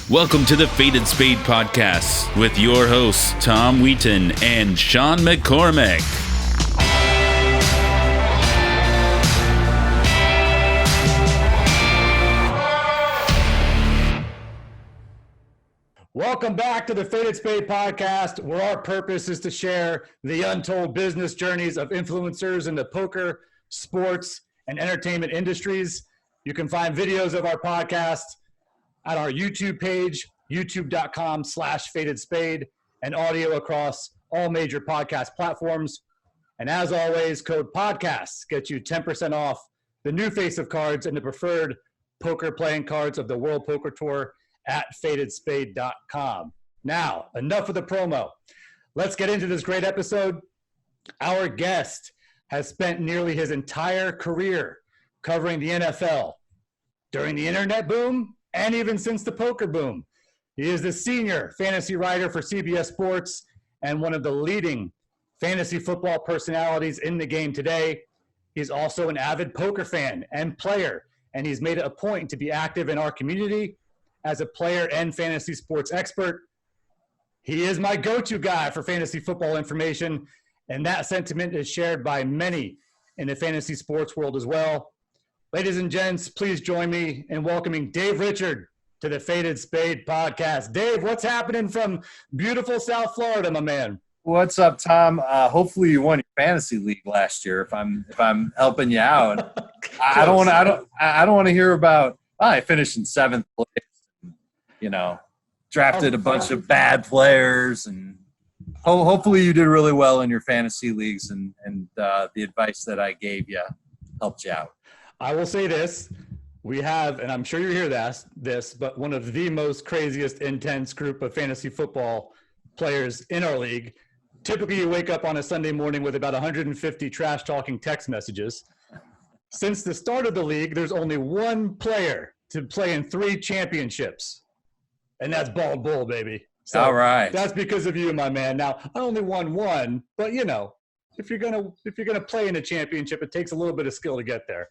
Welcome to the Faded Spade Podcast with your hosts, Tom Wheaton and Sean McCormick. Welcome back to the Faded Spade Podcast, where our purpose is to share the untold business journeys of influencers in the poker, sports, and entertainment industries. You can find videos of our podcast at our YouTube page, youtube.com/FadedSpade, and audio across all major podcast platforms. And as always, code PODCAST gets you 10% off the new face of cards and the preferred poker playing cards of the World Poker Tour at fadedspade.com. Now, enough of the promo. Let's get into this great episode. Our guest has spent nearly his entire career covering the NFL during the internet boom and even since the poker boom. He is the senior fantasy writer for CBS Sports and one of the leading fantasy football personalities in the game today. He's also an avid poker fan and player, and he's made it a point to be active in our community as a player and fantasy sports expert. He is my go-to guy for fantasy football information, and that sentiment is shared by many in the fantasy sports world as well. Ladies and gents, please join me in welcoming Dave Richard to the Faded Spade Podcast. Dave, what's happening from beautiful South Florida, my man? What's up, Tom? Hopefully you won your fantasy league last year. If I'm helping you out, I don't want to hear about. I finished in 7th place. Drafted a bunch of bad players, and hopefully you did really well in your fantasy leagues, and the advice that I gave you helped you out. I will say this. We have, and I'm sure you hear this, but one of the most craziest, intense group of fantasy football players in our league. Typically, you wake up on a Sunday morning with about 150 trash-talking text messages. Since the start of the league, there's only one player to play in 3 championships, and that's Bald Bull, baby. So all right. That's because of you, my man. Now, I only won one, but if you're gonna play in a championship, it takes a little bit of skill to get there.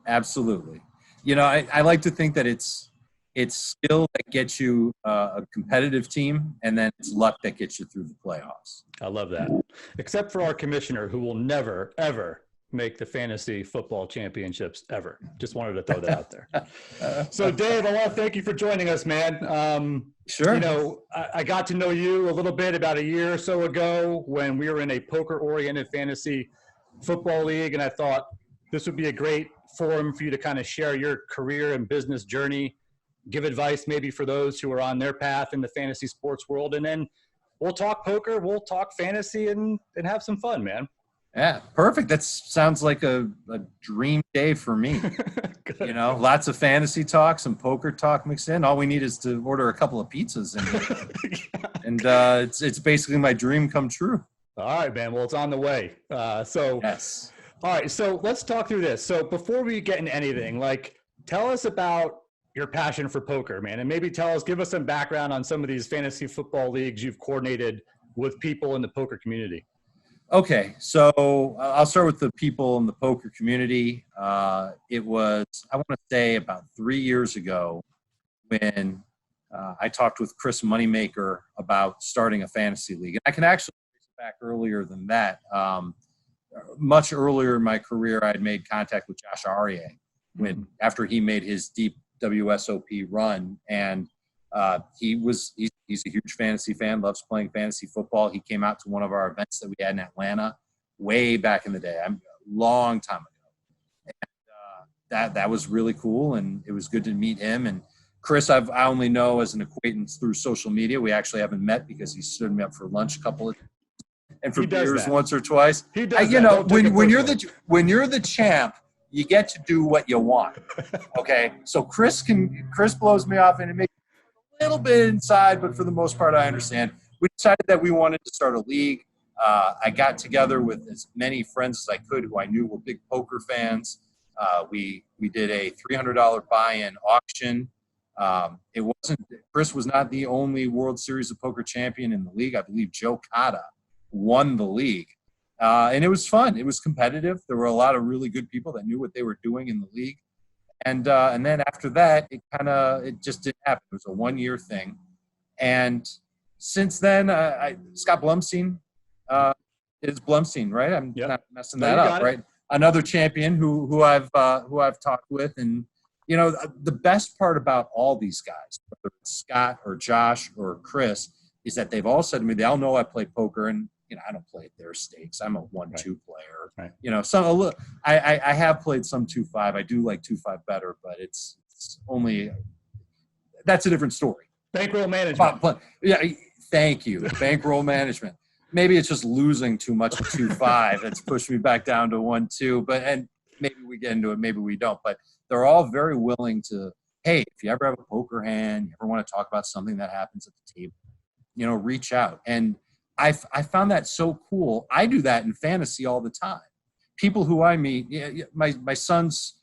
Absolutely. I like to think that it's skill that gets you a competitive team, and then it's luck that gets you through the playoffs. I love that. Except for our commissioner, who will never, ever make the fantasy football championships ever. Just wanted to throw that out there. So, Dave, I want to thank you for joining us, man. Sure. I got to know you a little bit about a year or so ago when we were in a poker-oriented fantasy football league, and I thought this would be a great forum for you to kind of share your career and business journey, give advice maybe for those who are on their path in the fantasy sports world, and then we'll talk poker, we'll talk fantasy, and have some fun, man. Yeah, perfect. That sounds like a dream day for me. Lots of fantasy talk, some poker talk mixed in. All we need is to order a couple of pizzas, and it's basically my dream come true. All right, man. Well, it's on the way. Yes. All right, so let's talk through this. So before we get into anything, tell us about your passion for poker, man, and maybe give us some background on some of these fantasy football leagues you've coordinated with people in the poker community. Okay, so I'll start with the people in the poker community. It was, I want to say, about 3 years ago when I talked with Chris Moneymaker about starting a fantasy league. And I can actually trace it back earlier than that. Much earlier in my career, I had made contact with Josh Aryeh after he made his deep WSOP run, and he's a huge fantasy fan, loves playing fantasy football. He came out to one of our events that we had in Atlanta way back in the day, a long time ago. And that was really cool, and it was good to meet him. And Chris, I only know as an acquaintance through social media. We actually haven't met because he stood me up for lunch a couple of times. And for beers once or twice. He does when you're the champ, you get to do what you want. Okay, so Chris blows me off, and it makes me a little bit inside, but for the most part, I understand. We decided that we wanted to start a league. I got together with as many friends as I could who I knew were big poker fans. We did a $300 buy-in auction. Chris was not the only World Series of Poker champion in the league. I believe Joe Cotta won the league. And it was fun. It was competitive. There were a lot of really good people that knew what they were doing in the league. And then after that, it just didn't happen. It was a 1-year thing. And since then, Scott Blumstein is Blumstein, right? I'm not messing that up, right? Another champion who I've talked with. And, you know, the best part about all these guys, whether it's Scott or Josh or Chris, is that they've all said to me, they all know I play poker, and, you know, I don't play at their stakes. I'm a 1-2 player. Right. You know, so I have played some 2-5. I do like 2-5 better, but it's only – that's a different story. Bankroll management. Yeah, thank you. Bankroll management. Maybe it's just losing too much at 2-5 that's pushed me back down to 1-2. And maybe we get into it, maybe we don't. But they're all very willing to, hey, if you ever have a poker hand, you ever want to talk about something that happens at the table, you know, reach out. And I found that so cool. I do that in fantasy all the time. People who I meet, my son's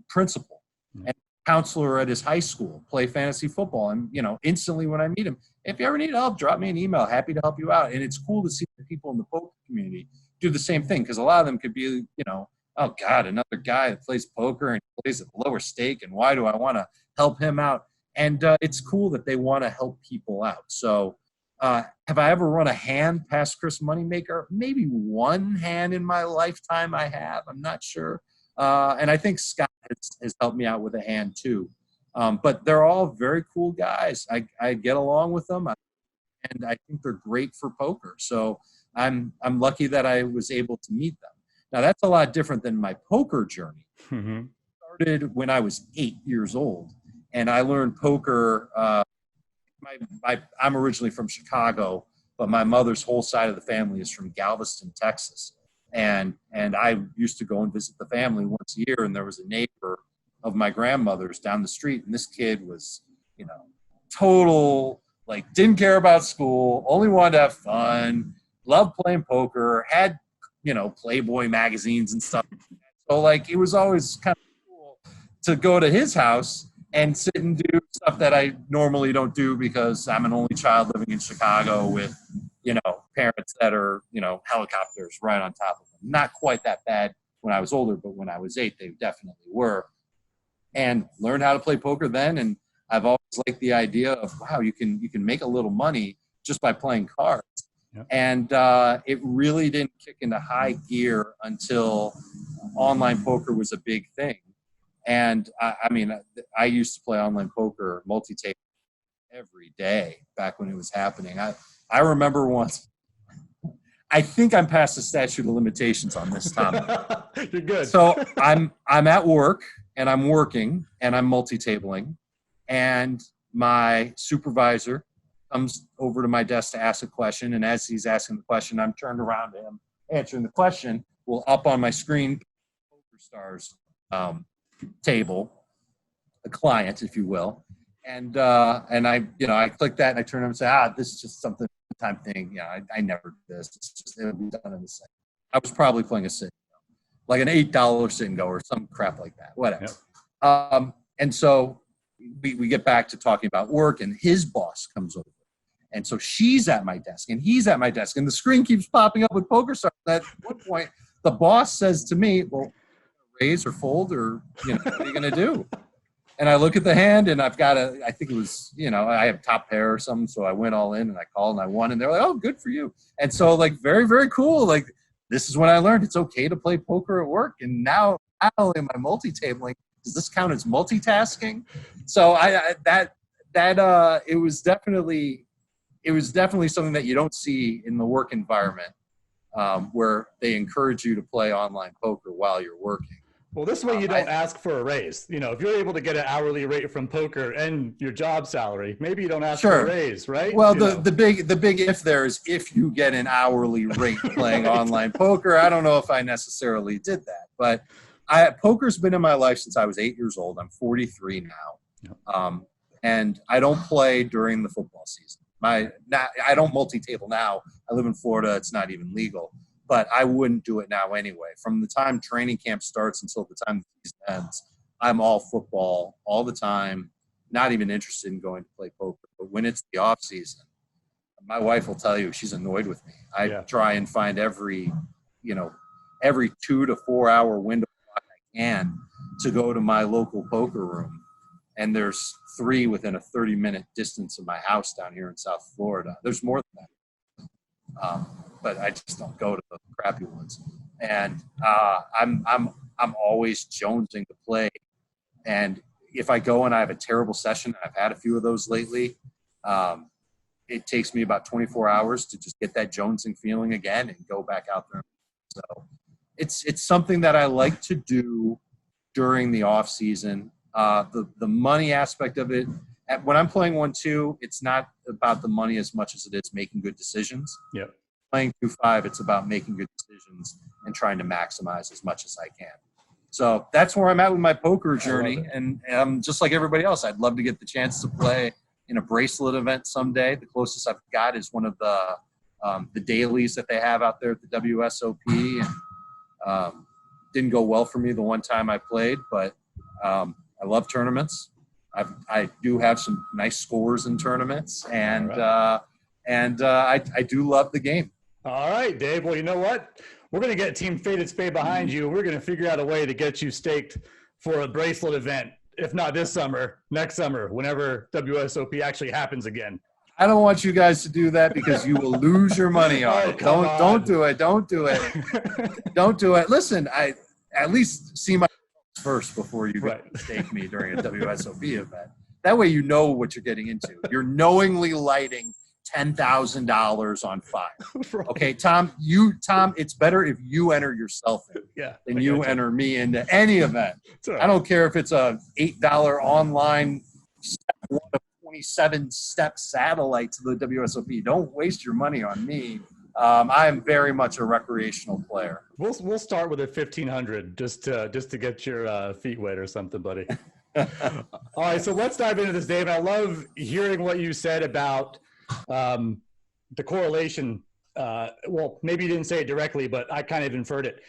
principal and counselor at his high school play fantasy football. And, you know, instantly when I meet him, if you ever need help, drop me an email. Happy to help you out. And it's cool to see the people in the poker community do the same thing, because a lot of them could be, you know, oh, God, another guy that plays poker and plays at a lower stake, and why do I want to help him out? And it's cool that they want to help people out. So have I ever run a hand past Chris Moneymaker? Maybe one hand in my lifetime I have. I'm not sure. And I think Scott has helped me out with a hand too. But they're all very cool guys. I get along with them, and I think they're great for poker. So I'm lucky that I was able to meet them. Now, that's a lot different than my poker journey. Mm-hmm. Started when I was 8 years old, and I learned poker. I'm originally from Chicago, but my mother's whole side of the family is from Galveston, Texas. And I used to go and visit the family once a year, and there was a neighbor of my grandmother's down the street, and this kid was, you know, total, like, didn't care about school, only wanted to have fun, loved playing poker, had, you know, Playboy magazines and stuff. So, like, it was always kind of cool to go to his house and sit and do stuff that I normally don't do, because I'm an only child living in Chicago with, you know, parents that are, you know, helicopters right on top of them. Not quite that bad when I was older, but when I was 8, they definitely were. And learned how to play poker then. And I've always liked the idea of, wow, you can make a little money just by playing cards. Yep. And it really didn't kick into high gear until online poker was a big thing. And I mean, I used to play online poker, multi-table, every day back when it was happening. I remember once, I think I'm past the statute of limitations on this topic. You're good. So I'm at work, and I'm working, and I'm multi-tabling, and my supervisor comes over to my desk to ask a question, and as he's asking the question, I'm turned around to him answering the question. Well, up on my screen, PokerStars table, a client, if you will, and I click that, and I turn to him and say, this is just something time thing. Yeah, I never do this. It's just, it'll be done in a second. I was probably playing a sit, like an $8 sit and go or some crap like that, whatever. Yep. And so we get back to talking about work, and his boss comes over. And so she's at my desk, and he's at my desk, and the screen keeps popping up with PokerStars. At one point, the boss says to me, well, raise or fold, or, you know, what are you going to do? And I look at the hand, and I've got I think it was, you know, I have top pair or something. So I went all in, and I called, and I won. And they're like, oh, good for you. And so, like, very, very cool. Like, this is when I learned it's okay to play poker at work. And now, not only am I multi-tabling, does this count as multitasking? So it was definitely something that you don't see in the work environment, where they encourage you to play online poker while you're working. Well, this way you don't ask for a raise. You know, if you're able to get an hourly rate from poker and your job salary, maybe you don't ask for a raise, right? Well, the big if there is, if you get an hourly rate playing online poker. I don't know if I necessarily did that, but poker's been in my life since I was 8 years old. I'm 43 now. Yep. And I don't play during the football season. I don't multi-table now. I live in Florida. It's not even legal. But I wouldn't do it now anyway. From the time training camp starts until the time the season ends, I'm all football all the time, not even interested in going to play poker. But when it's the off season, my wife will tell you she's annoyed with me. I try and find every 2 to 4 hour window I can to go to my local poker room, and there's 3 within a 30-minute distance of my house down here in South Florida. There's more than that, but I just don't go to the crappy ones. And I'm always jonesing to play. And if I go and I have a terrible session, I've had a few of those lately, it takes me about 24 hours to just get that jonesing feeling again and go back out there. So it's something that I like to do during the off season. The money aspect of it, when I'm playing 1-2, it's not about the money as much as it is making good decisions. Yep. Playing 2-5, it's about making good decisions and trying to maximize as much as I can. So that's where I'm at with my poker journey. And just like everybody else, I'd love to get the chance to play in a bracelet event someday. The closest I've got is one of the dailies that they have out there at the WSOP. And didn't go well for me the one time I played, but I love tournaments. I do have some nice scores in tournaments, and I do love the game. All right, Dave. Well, you know what? We're going to get Team Faded Spade behind you. We're going to figure out a way to get you staked for a bracelet event. If not this summer, next summer, whenever WSOP actually happens again. I don't want you guys to do that because you will lose your money on it. Don't do it. Don't do it. Don't do it. Listen, I at least see my first before you stake me during a WSOP event. That way you know what you're getting into. You're knowingly lighting $10,000 on fire. Okay, Tom, it's better if you enter yourself in than you enter me into any event. I don't care if it's a $8 online step 1 of 27-step satellite to the WSOP. Don't waste your money on me. I am very much a recreational player. We'll start with a 1,500 just to get your feet wet or something, buddy. All right, so let's dive into this, Dave. I love hearing what you said about the correlation. Well, maybe you didn't say it directly, but I kind of inferred it.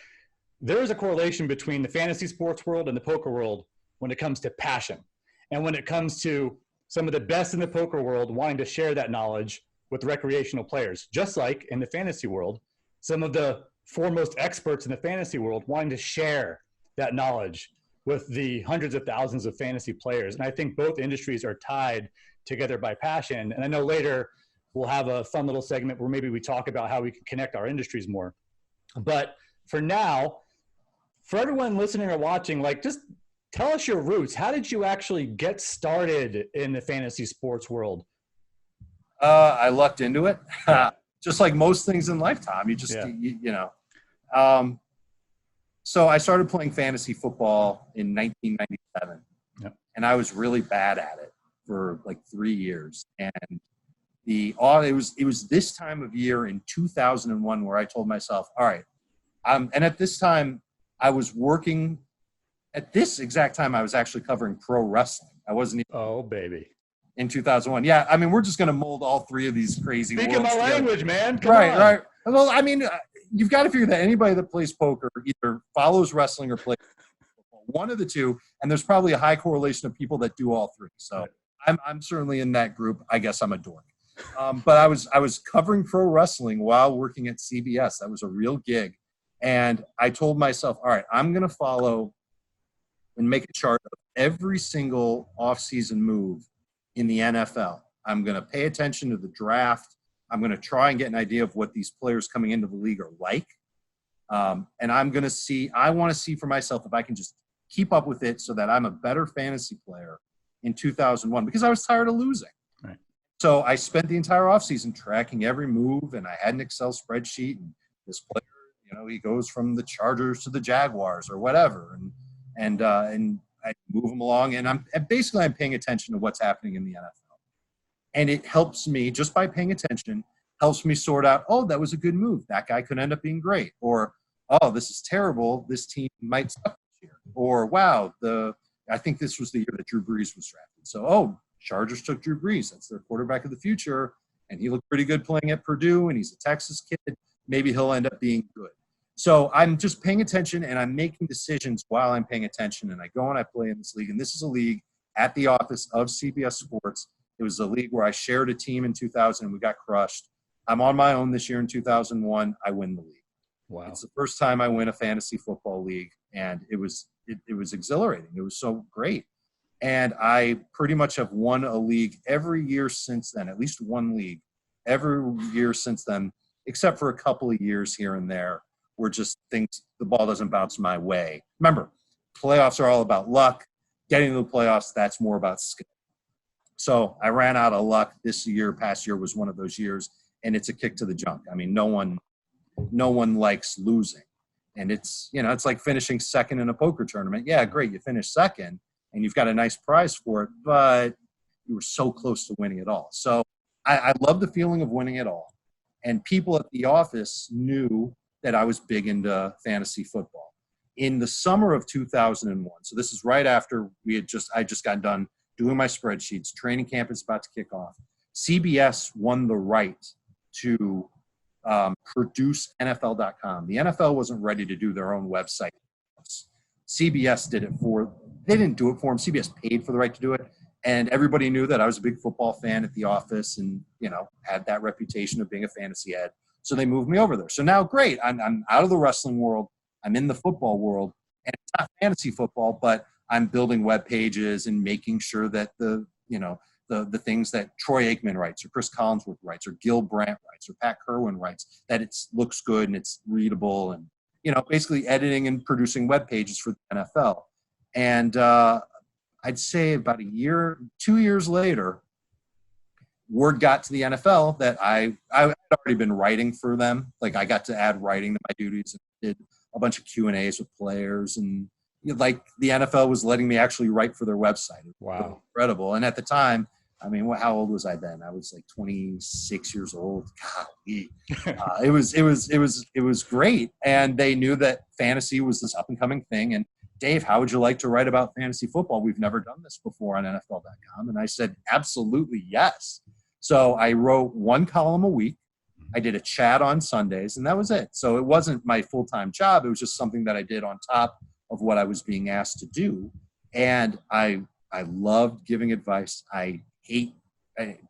There is a correlation between the fantasy sports world and the poker world when it comes to passion, and when it comes to some of the best in the poker world wanting to share that knowledge with recreational players, just like in the fantasy world, some of the foremost experts in the fantasy world wanting to share that knowledge with the hundreds of thousands of fantasy players. And I think both industries are tied together by passion. And I know later we'll have a fun little segment where maybe we talk about how we can connect our industries more. But for now, for everyone listening or watching, like, just tell us your roots. How did you actually get started in the fantasy sports world? I lucked into it. Just like most things in life, Tom. You just, you know. So I started playing fantasy football in 1997. Yep. And I was really bad at it for like 3 years. And it was this time of year in 2001 where I told myself, all right. And at this time, I was working. At this exact time, I was actually covering pro wrestling. I wasn't even. Oh, baby. In 2001. Yeah, I mean, we're just going to mold all three of these crazy worlds. Speaking my language, man. Come on. Right. Well, I mean, you've got to figure that anybody that plays poker either follows wrestling or plays football. One of the two, and there's probably a high correlation of people that do all three. So I'm certainly in that group. I guess I'm a dork. But I was covering pro wrestling while working at CBS. That was a real gig. And I told myself, all right, I'm going to follow and make a chart of every single offseason move in the NFL. I'm going to pay attention to the draft. I'm going to try and get an idea of what these players coming into the league are like. And I want to see for myself if I can just keep up with it so that I'm a better fantasy player in 2001, because I was tired of losing. Right. So I spent the entire offseason tracking every move, and I had an Excel spreadsheet, and this player, he goes from the Chargers to the Jaguars or whatever. And I move them along, and I'm paying attention to what's happening in the NFL. And it helps me, just by paying attention, helps me sort out, oh, that was a good move. That guy could end up being great. Or, oh, this is terrible. This team might suck this year. Or, wow, I think this was the year that Drew Brees was drafted. So, oh, Chargers took Drew Brees. That's their quarterback of the future. And he looked pretty good playing at Purdue, and he's a Texas kid. Maybe he'll end up being good. So I'm just paying attention, and I'm making decisions while I'm paying attention. And I go and I play in this league. And this is a league at the office of CBS Sports. It was a league where I shared a team in 2000, and we got crushed. I'm on my own this year in 2001. I win the league. Wow. It's the first time I win a fantasy football league, and it was it was exhilarating. It was so great. And I pretty much have won a league every year since then, at least one league every year since then, except for a couple of years here and there where just things, the ball doesn't bounce my way. Remember, playoffs are all about luck. Getting to the playoffs, that's more about skill. So I ran out of luck this year. Past year was one of those years, and it's a kick to the junk. I mean, no one likes losing. And it's, you know, it's like finishing second in a poker tournament. Yeah, great, you finished second, and you've got a nice prize for it, but you were so close to winning it all. So I love the feeling of winning it all. And people at the office knew that I was big into fantasy football. In the summer of 2001, so this is right after I just got done doing my spreadsheets, training camp is about to kick off. CBS won the right to produce NFL.com. The NFL wasn't ready to do their own website. CBS did it they didn't do it for them. CBS paid for the right to do it. And everybody knew that I was a big football fan at the office and, you know, had that reputation of being a fantasy head. So they moved me over there. So now, great, I'm out of the wrestling world. I'm in the football world. And it's not fantasy football, but I'm building web pages and making sure that the things that Troy Aikman writes or Chris Collinsworth writes or Gil Brandt writes or Pat Kerwin writes, that it looks good and it's readable and, you know, basically editing and producing web pages for the NFL. And I'd say about 2 years later, word got to the NFL that I had already been writing for them. Like I got to add writing to my duties and did a bunch of Q&As with players. And like the NFL was letting me actually write for their website. Wow. Really incredible. And at the time, I mean, how old was I then? I was like 26 years old. Golly. It was great. And they knew that fantasy was this up and coming thing. And Dave, how would you like to write about fantasy football? We've never done this before on NFL.com. And I said, absolutely, yes. So I wrote one column a week. I did a chat on Sundays, and that was it. So it wasn't my full-time job. It was just something that I did on top of what I was being asked to do. And I loved giving advice.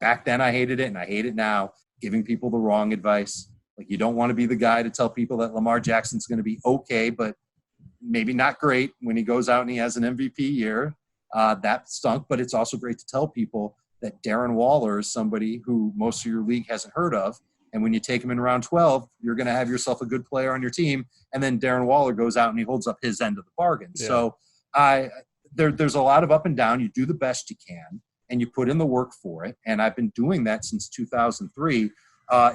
Back then I hated it, and I hate it now, giving people the wrong advice. Like, you don't want to be the guy to tell people that Lamar Jackson's going to be okay, but maybe not great when he goes out and he has an MVP year. That stunk, but it's also great to tell people that Darren Waller is somebody who most of your league hasn't heard of. And when you take him in round 12, you're going to have yourself a good player on your team. And then Darren Waller goes out and he holds up his end of the bargain. Yeah. So there's a lot of up and down. You do the best you can and you put in the work for it. And I've been doing that since 2003.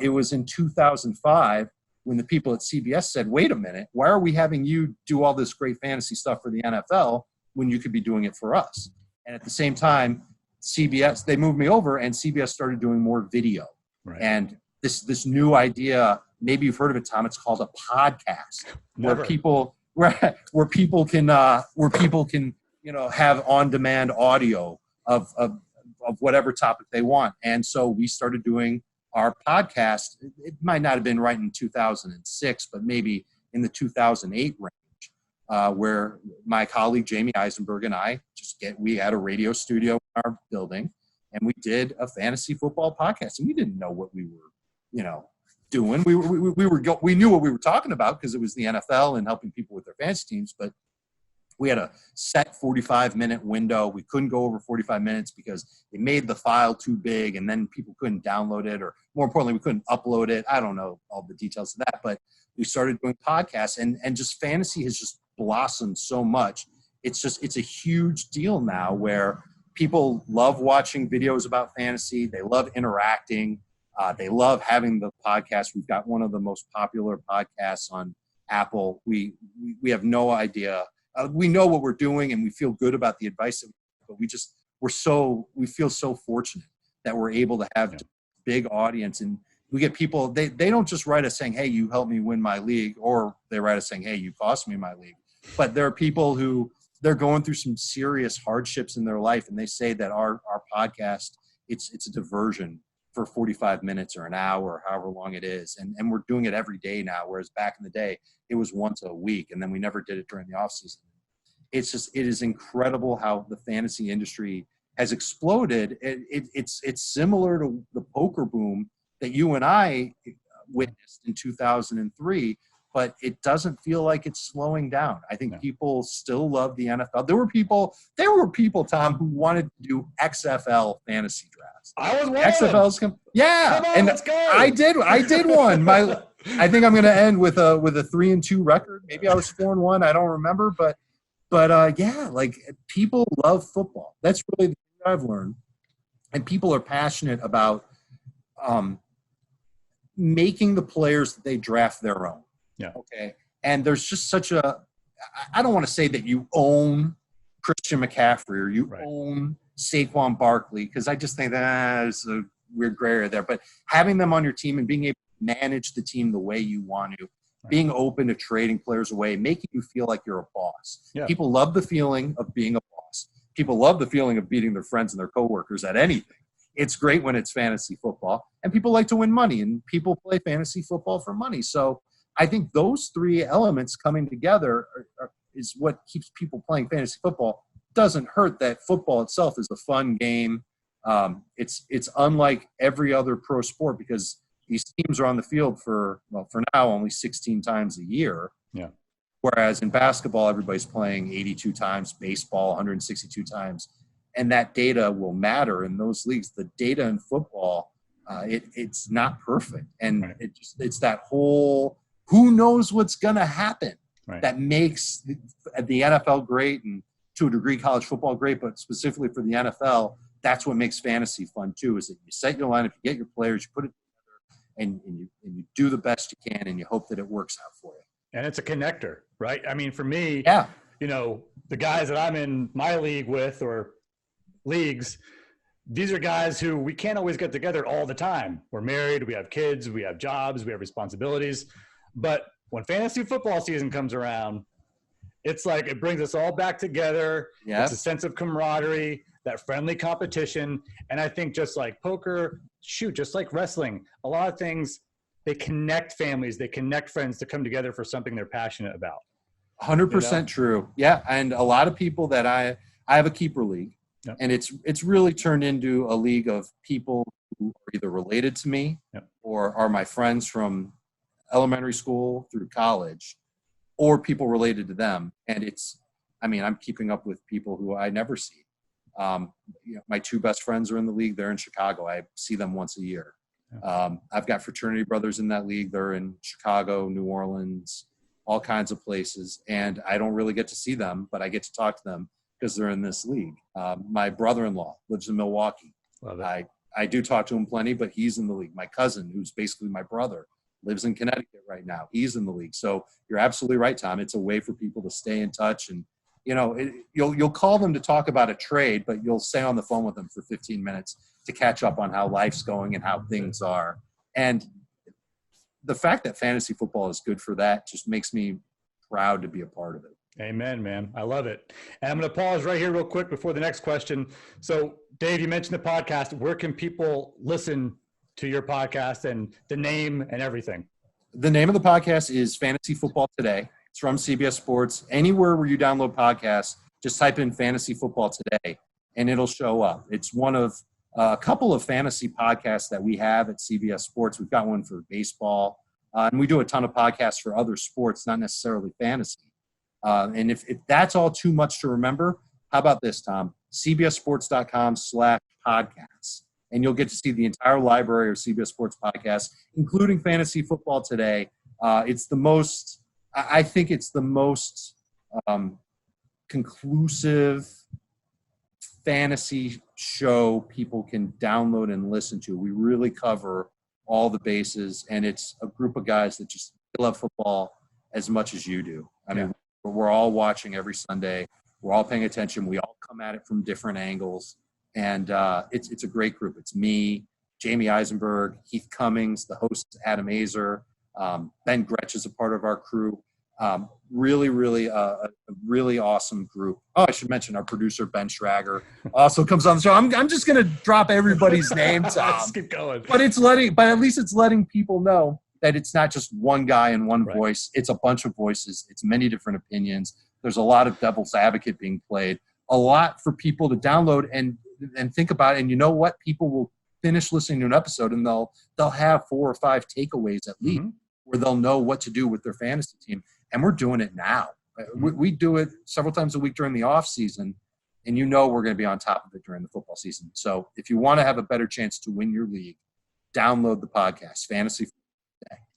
It was in 2005 when the people at CBS said, wait a minute, why are we having you do all this great fantasy stuff for the NFL when you could be doing it for us? And at the same time, CBS, they moved me over and CBS started doing more video. Right. And this new idea, maybe you've heard of it, Tom, it's called a podcast. Never. where people can have on-demand audio of whatever topic they want. And so we started doing our podcast. It might not have been right in 2006, but maybe in the 2008 range, where my colleague Jamie Eisenberg and I we had a radio studio in our building, and we did a fantasy football podcast. And we didn't know what we were, doing. We knew what we were talking about because it was the NFL and helping people with their fantasy teams, but we had a set 45-minute window. We couldn't go over 45 minutes because it made the file too big, and then people couldn't download it, or more importantly, we couldn't upload it. I don't know all the details of that, but we started doing podcasts, and just fantasy has just blossomed so much. It's a huge deal now where people love watching videos about fantasy. They love interacting. They love having the podcast. We've got one of the most popular podcasts on Apple. We have no idea. We know what we're doing and we feel good about the advice, but we feel so fortunate that we're able to have a big audience, and we get people, they don't just write us saying, hey, you helped me win my league, or they write us saying, hey, you cost me my league. But there are people who they're going through some serious hardships in their life, and they say that our podcast, it's a diversion for 45 minutes or an hour, or however long it is. And we're doing it every day now, whereas back in the day, it was once a week, and then we never did it during the off season. It is incredible how the fantasy industry has exploded. It's similar to the poker boom that you and I witnessed in 2003, but it doesn't feel like it's slowing down. I think people still love the NFL. There were people, Tom, who wanted to do XFL fantasy drafts. I was one XFL's of them. Yeah. Come on, let's go. I did one. I think I'm going to end with a 3-2 record. Maybe I was 4-1. I don't remember, but yeah, like people love football. That's really the thing I've learned. And people are passionate about making the players that they draft their own. Yeah. Okay. And there's just I don't want to say that you own Christian McCaffrey or you own Saquon Barkley, because I just think there's a weird gray area there. But having them on your team and being able to manage the team the way you want to, being open to trading players away, making you feel like you're a boss. Yeah. People love the feeling of being a boss. People love the feeling of beating their friends and their coworkers at anything. It's great when it's fantasy football, and people like to win money, and people play fantasy football for money. So I think those three elements coming together is what keeps people playing fantasy football. Doesn't hurt that football itself is a fun game. It's unlike every other pro sport because these teams are on the field for now only 16 times a year. Yeah. Whereas in basketball, everybody's playing 82 times, baseball 162 times, and that data will matter in those leagues. The data in football, it's not perfect, and it's that whole who knows what's going to happen that makes the NFL great, and to a degree college football great, but specifically for the NFL, that's what makes fantasy fun too. Is that you set your lineup, you get your players, you put it together, and you do the best you can, and you hope that it works out for you. And it's a connector, right? I mean, for me, you know, the guys that I'm in my league with or leagues, these are guys who we can't always get together all the time. We're married, we have kids, we have jobs, we have responsibilities. But when fantasy football season comes around, it's like it brings us all back together. It's a sense of camaraderie, that friendly competition. And I think just like poker, just like wrestling, a lot of things, they connect families, they connect friends to come together for something they're passionate about. 100% true. Yeah. And a lot of people that I have a keeper league, and it's really turned into a league of people who are either related to me or are my friends from elementary school through college, or people related to them. And I'm keeping up with people who I never see. My two best friends are in the league. They're in Chicago. I see them once a year. I've got fraternity brothers in that league. They're in Chicago, New Orleans, all kinds of places. And I don't really get to see them, but I get to talk to them because they're in this league. My brother-in-law lives in Milwaukee. I do talk to him plenty, but he's in the league. My cousin, who's basically my brother, lives in Connecticut right now. He's in the league. So you're absolutely right, Tom. It's a way for people to stay in touch. And, you'll call them to talk about a trade, but you'll stay on the phone with them for 15 minutes to catch up on how life's going and how things are. And the fact that fantasy football is good for that just makes me proud to be a part of it. Amen, man. I love it. And I'm going to pause right here real quick before the next question. So, Dave, you mentioned the podcast. Where can people listen to your podcast and the name and everything? The name of the podcast is Fantasy Football Today. It's from CBS Sports. Anywhere where you download podcasts, just type in Fantasy Football Today, and it'll show up. It's one of a couple of fantasy podcasts that we have at CBS Sports. We've got one for baseball, and we do a ton of podcasts for other sports, not necessarily fantasy. And if that's all too much to remember, how about this, Tom? CBSSports.com/podcasts. And you'll get to see the entire library of CBS Sports podcasts, including Fantasy Football Today. I think it's the most conclusive fantasy show people can download and listen to. We really cover all the bases, and it's a group of guys that just love football as much as you do. I mean, we're all watching every Sunday. We're all paying attention. We all come at it from different angles. And it's a great group. It's me, Jamie Eisenberg, Heath Cummings, the host is Adam Azer, Ben Gretsch is a part of our crew. Really a really awesome group. Oh, I should mention our producer, Ben Schrager, also comes on the show. I'm just going to drop everybody's name, Tom. Let's keep going. But at least it's letting people know that it's not just one guy and one voice. It's a bunch of voices. It's many different opinions. There's a lot of devil's advocate being played, a lot for people to download and think about it. And you know what? People will finish listening to an episode and they'll have 4 or 5 takeaways at least. where they'll know what to do with their fantasy team. And we're doing it now. We do it several times a week during the off season, and we're going to be on top of it during the football season. So if you want to have a better chance to win your league, download the podcast, Fantasy Football.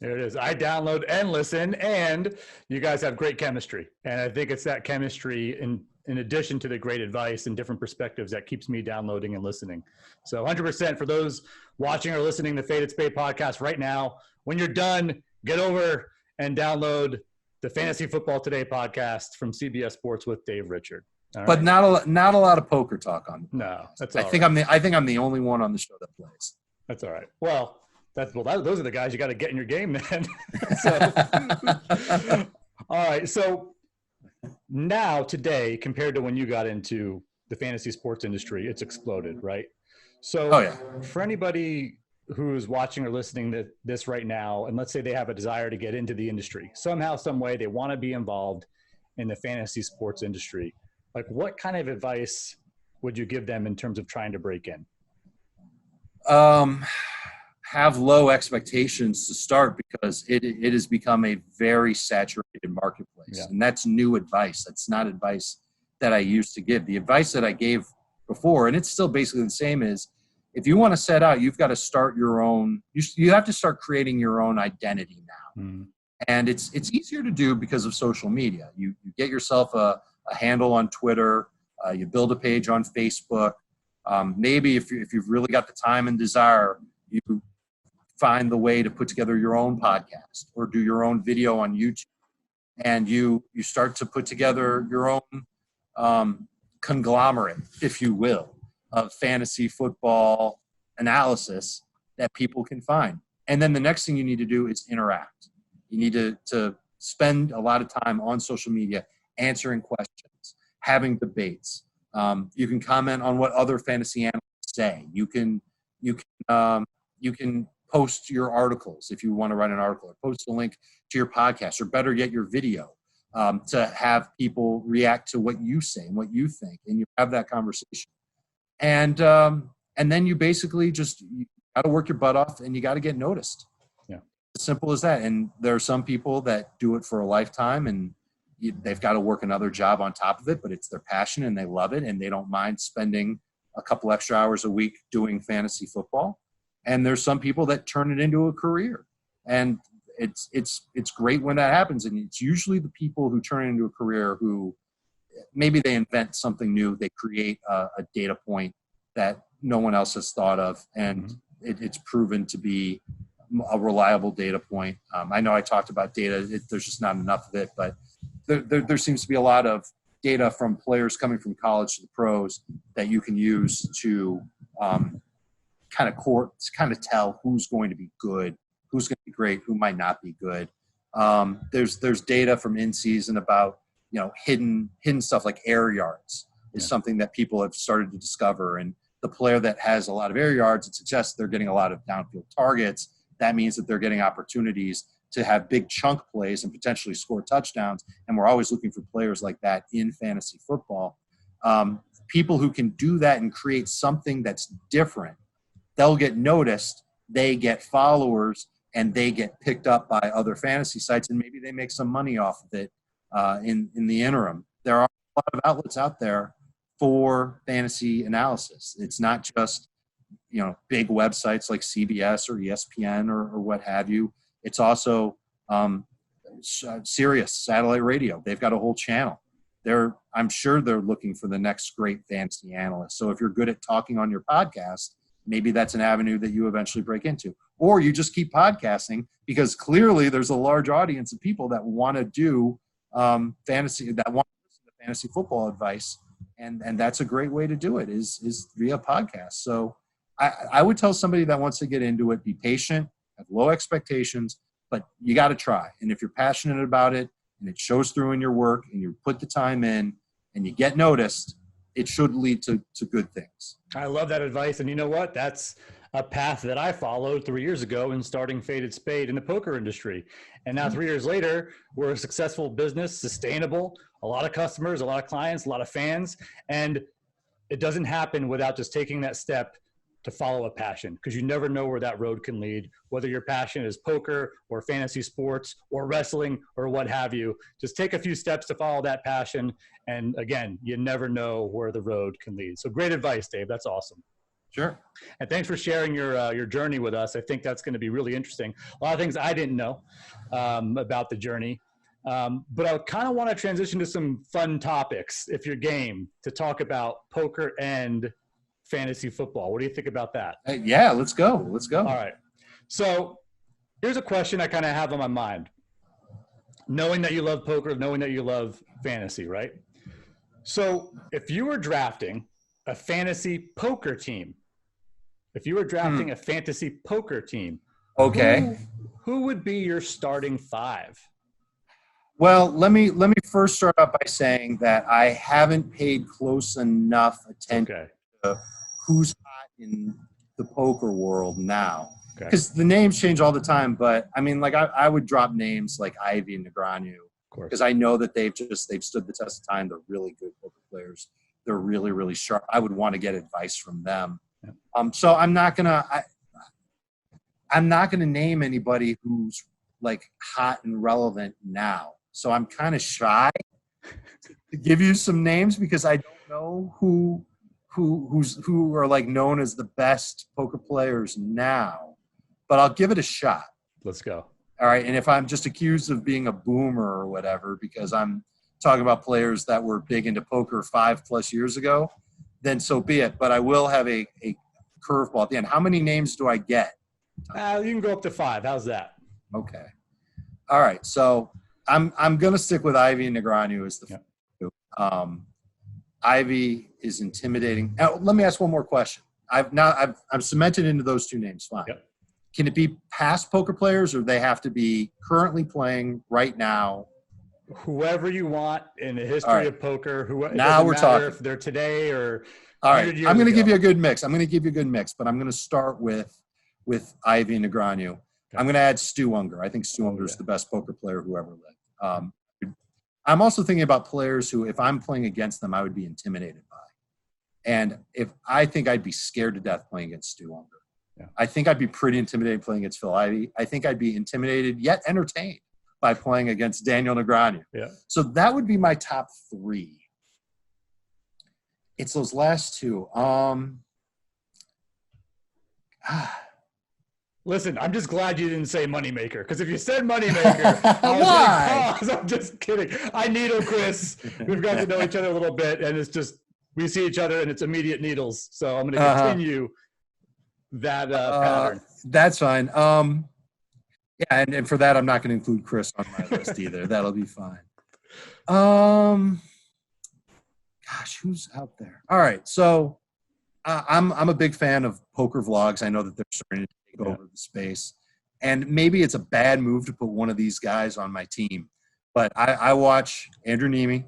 There it is. I download and listen, and you guys have great chemistry. And I think it's that chemistry in addition to the great advice and different perspectives that keeps me downloading and listening. So 100% for those watching or listening to Faded Spade Podcast right now, when you're done, get over and download the Fantasy Football Today podcast from CBS Sports with Dave Richard. All but right? not a lot of poker talk on. No, that's I all think right. I think I'm the only one on the show that plays. That's all right. Well, those are the guys you got to get in your game, then. So, all right. So now today, compared to when you got into the fantasy sports industry, it's exploded, right? So for anybody who's watching or listening to this right now, and let's say they have a desire to get into the industry, somehow, some way, they want to be involved in the fantasy sports industry, like what kind of advice would you give them in terms of trying to break in? Have low expectations to start, because it has become a very saturated marketplace. Yeah. And that's new advice. That's not advice that I used to give. The advice that I gave before, and it's still basically the same, is if you want to set out, you've got to start your own, you have to start creating your own identity now. Mm-hmm. And it's easier to do because of social media. You get yourself a handle on Twitter, you build a page on Facebook. Maybe if you've really got the time and desire, you find the way to put together your own podcast or do your own video on YouTube. And you start to put together your own conglomerate, if you will, of fantasy football analysis that people can find. And then the next thing you need to do is interact. You need to spend a lot of time on social media answering questions, having debates. You can comment on what other fantasy analysts say. You can post your articles if you want to write an article, or post a link to your podcast, or better yet, your video, to have people react to what you say and what you think, and you have that conversation. And then you basically you got to work your butt off, and you got to get noticed. Yeah, as simple as that. And there are some people that do it for a lifetime, and they've got to work another job on top of it, but it's their passion and they love it, and they don't mind spending a couple extra hours a week doing fantasy football. And there's some people that turn it into a career, and it's great when that happens. And it's usually the people who turn it into a career who maybe they invent something new. They create a data point that no one else has thought of, and it's proven to be a reliable data point. I know I talked about data. There's just not enough of it, but there seems to be a lot of data from players coming from college to the pros that you can use to kind of tell who's going to be good, who's going to be great, who might not be good. There's data from in season about hidden stuff like air yards is something that people have started to discover. And the player that has a lot of air yards, it suggests they're getting a lot of downfield targets. That means that they're getting opportunities to have big chunk plays and potentially score touchdowns. And we're always looking for players like that in fantasy football. People who can do that and create something that's different, they'll get noticed, they get followers, and they get picked up by other fantasy sites, and maybe they make some money off of it in the interim. There are a lot of outlets out there for fantasy analysis. It's not just big websites like CBS or ESPN or what have you. It's also Sirius satellite radio. They've got a whole channel. I'm sure they're looking for the next great fantasy analyst. So if you're good at talking on your podcast, maybe that's an avenue that you eventually break into. Or you just keep podcasting, because clearly there's a large audience of people that want to do fantasy, that want to listen to fantasy football advice. And that's a great way to do it is via podcast. So I would tell somebody that wants to get into it, be patient, have low expectations, but you got to try. And if you're passionate about it and it shows through in your work and you put the time in and you get noticed, it should lead to good things. I love that advice. And you know what? That's a path that I followed 3 years ago in starting Faded Spade in the poker industry. And now 3 years later, we're a successful business, sustainable, a lot of customers, a lot of clients, a lot of fans. And it doesn't happen without just taking that step to follow a passion, because you never know where that road can lead, whether your passion is poker or fantasy sports or wrestling or what have you. Just take a few steps to follow that passion. And again, you never know where the road can lead. So great advice, Dave. That's awesome. Sure. And thanks for sharing your journey with us. I think that's going to be really interesting. A lot of things I didn't know about the journey. But I kind of want to transition to some fun topics, if you're game, to talk about poker and fantasy football. What do you think about that? Yeah, let's go. Let's go. All right. So here's a question I kind of have on my mind. Knowing that you love poker, knowing that you love fantasy, right? So if you were drafting a fantasy poker team, a fantasy poker team, okay, who would be your starting five? Well, let me first start out by saying that I haven't paid close enough attention to who's hot in the poker world now, because the names change all the time. But I mean, like I would drop names like Ivy and Negreanu, because I know that they've stood the test of time. They're really good poker players. They're really, really sharp. I would want to get advice from them. Yeah. So I'm not gonna name anybody who's like hot and relevant now. So I'm kind of shy to give you some names, because I don't know who are like known as the best poker players now. But I'll give it a shot. Let's go. All right. And if I'm just accused of being a boomer or whatever because I'm talking about players that were big into poker 5+ years ago, then so be it. But I will have a curveball at the end. How many names do I get? You can go up to 5. How's that? Okay. All right. So I'm going to stick with Ivy and Negreanu as the Ivy is intimidating. Now, let me ask one more question. I'm cemented into those two names. Fine. Yep. Can it be past poker players, or they have to be currently playing right now? Whoever you want in the history of poker. Now we're talking. If they're today or all right. I'm going to give you a good mix. But I'm going to start with Ivy and Negreanu. Okay. I'm going to add Stu Unger. I think Stu Unger is the best poker player who ever lived. I'm also thinking about players who, if I'm playing against them, I would be intimidated by. And I think I'd be scared to death playing against Stu Unger. Yeah. I think I'd be pretty intimidated playing against Phil Ivey. I think I'd be intimidated yet entertained by playing against Daniel Negreanu. Yeah. So that would be my top 3. It's those last 2. Listen, I'm just glad you didn't say moneymaker, because if you said moneymaker, I was like, I'm just kidding. I needle Chris. We've got to know each other a little bit, and it's just we see each other, and it's immediate needles. So I'm going to continue that pattern. That's fine. Yeah, and for that, I'm not going to include Chris on my list either. That'll be fine. Gosh, who's out there? All right, so I'm a big fan of poker vlogs. I know that they're starting to take over the space, and maybe it's a bad move to put one of these guys on my team, but I watch Andrew Nemi,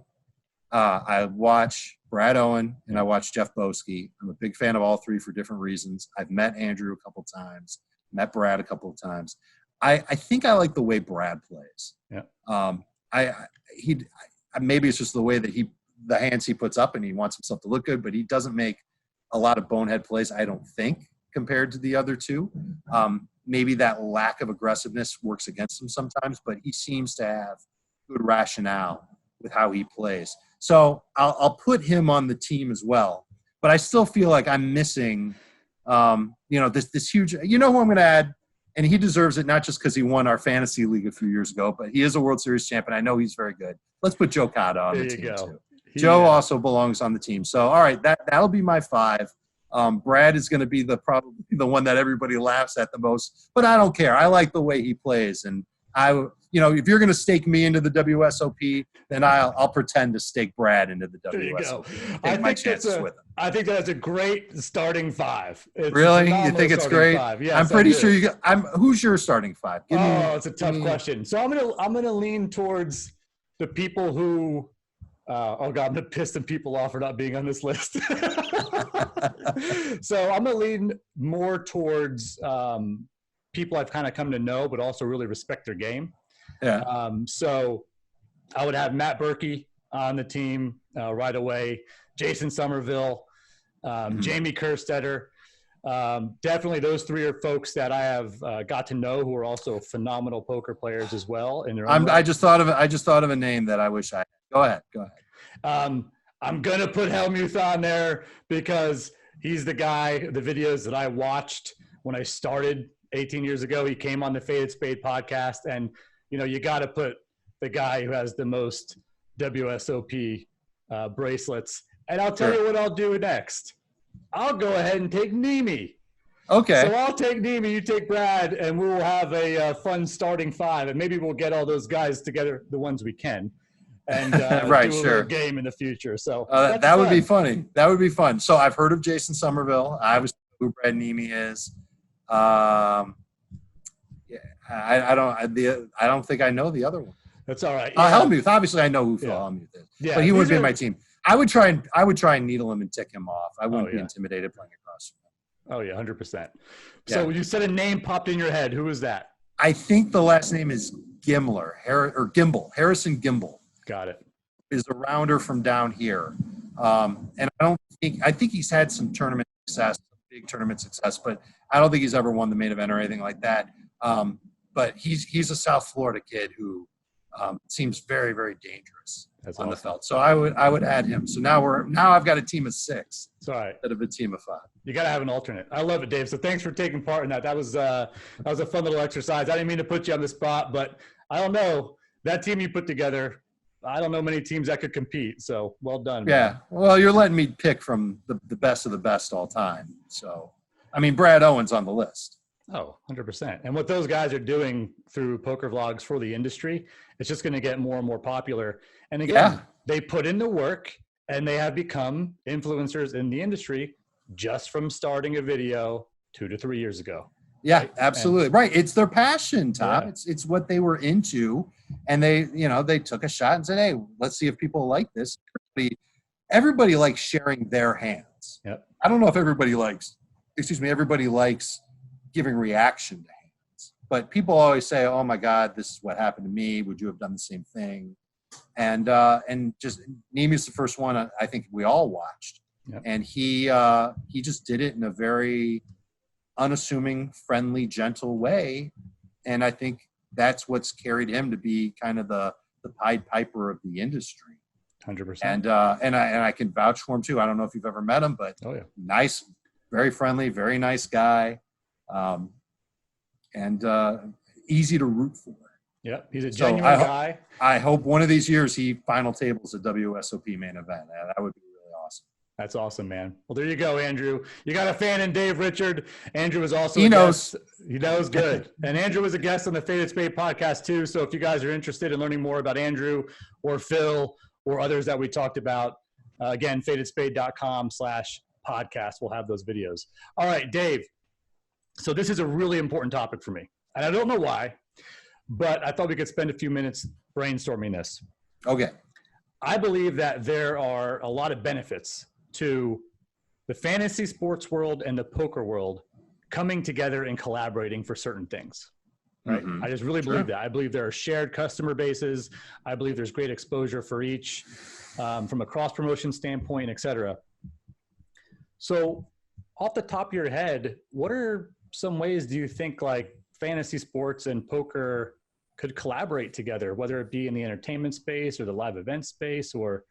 I watch Brad Owen, and I watch Jeff Boski. I'm a big fan of all 3 for different reasons. I've met Andrew a couple times, met Brad a couple of times. I think I like the way Brad plays. Yeah. Maybe it's just the way that the hands he puts up, and he wants himself to look good, but he doesn't make a lot of bonehead plays, I don't think, compared to the other 2. Maybe that lack of aggressiveness works against him sometimes, but he seems to have good rationale with how he plays. So I'll put him on the team as well. But I still feel like I'm missing, this huge – you know who I'm going to add? And he deserves it, not just because he won our fantasy league a few years ago, but he is a World Series champion. I know he's very good. Let's put Joe Cotta on the team too. Joe also belongs on the team. So, all right, that'll be my 5. Brad is going to be probably the one that everybody laughs at the most, but I don't care. I like the way he plays, and if you're going to stake me into the WSOP, then I'll pretend to stake Brad into the WSOP. I think that's a great starting 5. Really? You think it's great? Yes, I'm pretty sure you got. Who's your starting 5? It's a tough question. So I'm gonna lean towards the people who. I'm going to piss some people off for not being on this list. So I'm going to lean more towards people I've kind of come to know, but also really respect their game. Yeah. So I would have Matt Berkey on the team right away, Jason Somerville, Jamie Kerstetter. Definitely those three are folks that I have got to know who are also phenomenal poker players as well. In their own way. I just thought of a name that I wish I had. Go ahead. I'm going to put Helmuth on there because he's the guy, the videos that I watched when I started 18 years ago. He came on the Faded Spade podcast, and, you got to put the guy who has the most WSOP bracelets. And I'll tell you what I'll do next. I'll go ahead and take Nimi. Okay. So I'll take Nimi, you take Brad, and we will have a fun starting five. And maybe we'll get all those guys together, the ones we can. And do a little game in the future. So that would be funny. That would be fun. So I've heard of Jason Somerville. I was who Brad Nimi is. I don't think I know the other one. That's all right. Helmuth. Obviously, I know who Phil Helmuth is. Yeah, but he wouldn't be in my team. I would try and needle him and tick him off. I wouldn't be intimidated playing across from him. Oh yeah, 100%. So you said a name popped in your head. Who was that? I think the last name is Gimble. Harrison Gimble. Got it. Is a rounder from down here. And I think he's had some tournament success, big tournament success, but I don't think he's ever won the main event or anything like that. But he's a South Florida kid who seems very, very dangerous on the felt. So I would add him. So now I've got a team of 6. It's all right. Instead of a team of 5. You got to have an alternate. I love it, Dave. So thanks for taking part in that. That was a fun little exercise. I didn't mean to put you on the spot, but I don't know. That team you put together, I don't know many teams that could compete. So well done. Yeah. Man. Well, you're letting me pick from the best of the best all time. So, I mean, Brad Owen's on the list. Oh, 100%. And what those guys are doing through poker vlogs for the industry, it's just going to get more and more popular. And again, they put in the work and they have become influencers in the industry just from starting a video 2 to 3 years ago. Yeah, right? Absolutely. Right. It's their passion, Tom. Yeah. It's what they were into. And they took a shot and said, hey, let's see if people like this. Everybody likes sharing their hands. Yep. I don't know if everybody likes giving reaction to hands. But people always say, oh, my God, this is what happened to me. Would you have done the same thing? And just Nimi's the first one I think we all watched. Yep. And he just did it in a very unassuming, friendly, gentle way. And I think that's what's carried him to be kind of the Pied Piper of the industry. 100%. And I can vouch for him too. I don't know if you've ever met him, but nice, very friendly, very nice guy. And easy to root for. Yeah, he's a genuine guy. I hope one of these years he final tables a WSOP main event. That would be really awesome. That's awesome, man. Well, there you go, Andrew. You got a fan in Dave Richard. Andrew was also He knows. Guest. He knows good. And Andrew was a guest on the Faded Spade podcast too. So if you guys are interested in learning more about Andrew or Phil or others that we talked about, again, fadedspade.com/podcast. We'll have those videos. All right, Dave. So this is a really important topic for me. And I don't know why, but I thought we could spend a few minutes brainstorming this. Okay. I believe that there are a lot of benefits to the fantasy sports world and the poker world coming together and collaborating for certain things. Right. Mm-hmm. I just really believe that. I believe there are shared customer bases. I believe there's great exposure for each from a cross promotion standpoint, et cetera. So off the top of your head, what are some ways do you think like fantasy sports and poker could collaborate together, whether it be in the entertainment space or the live event space or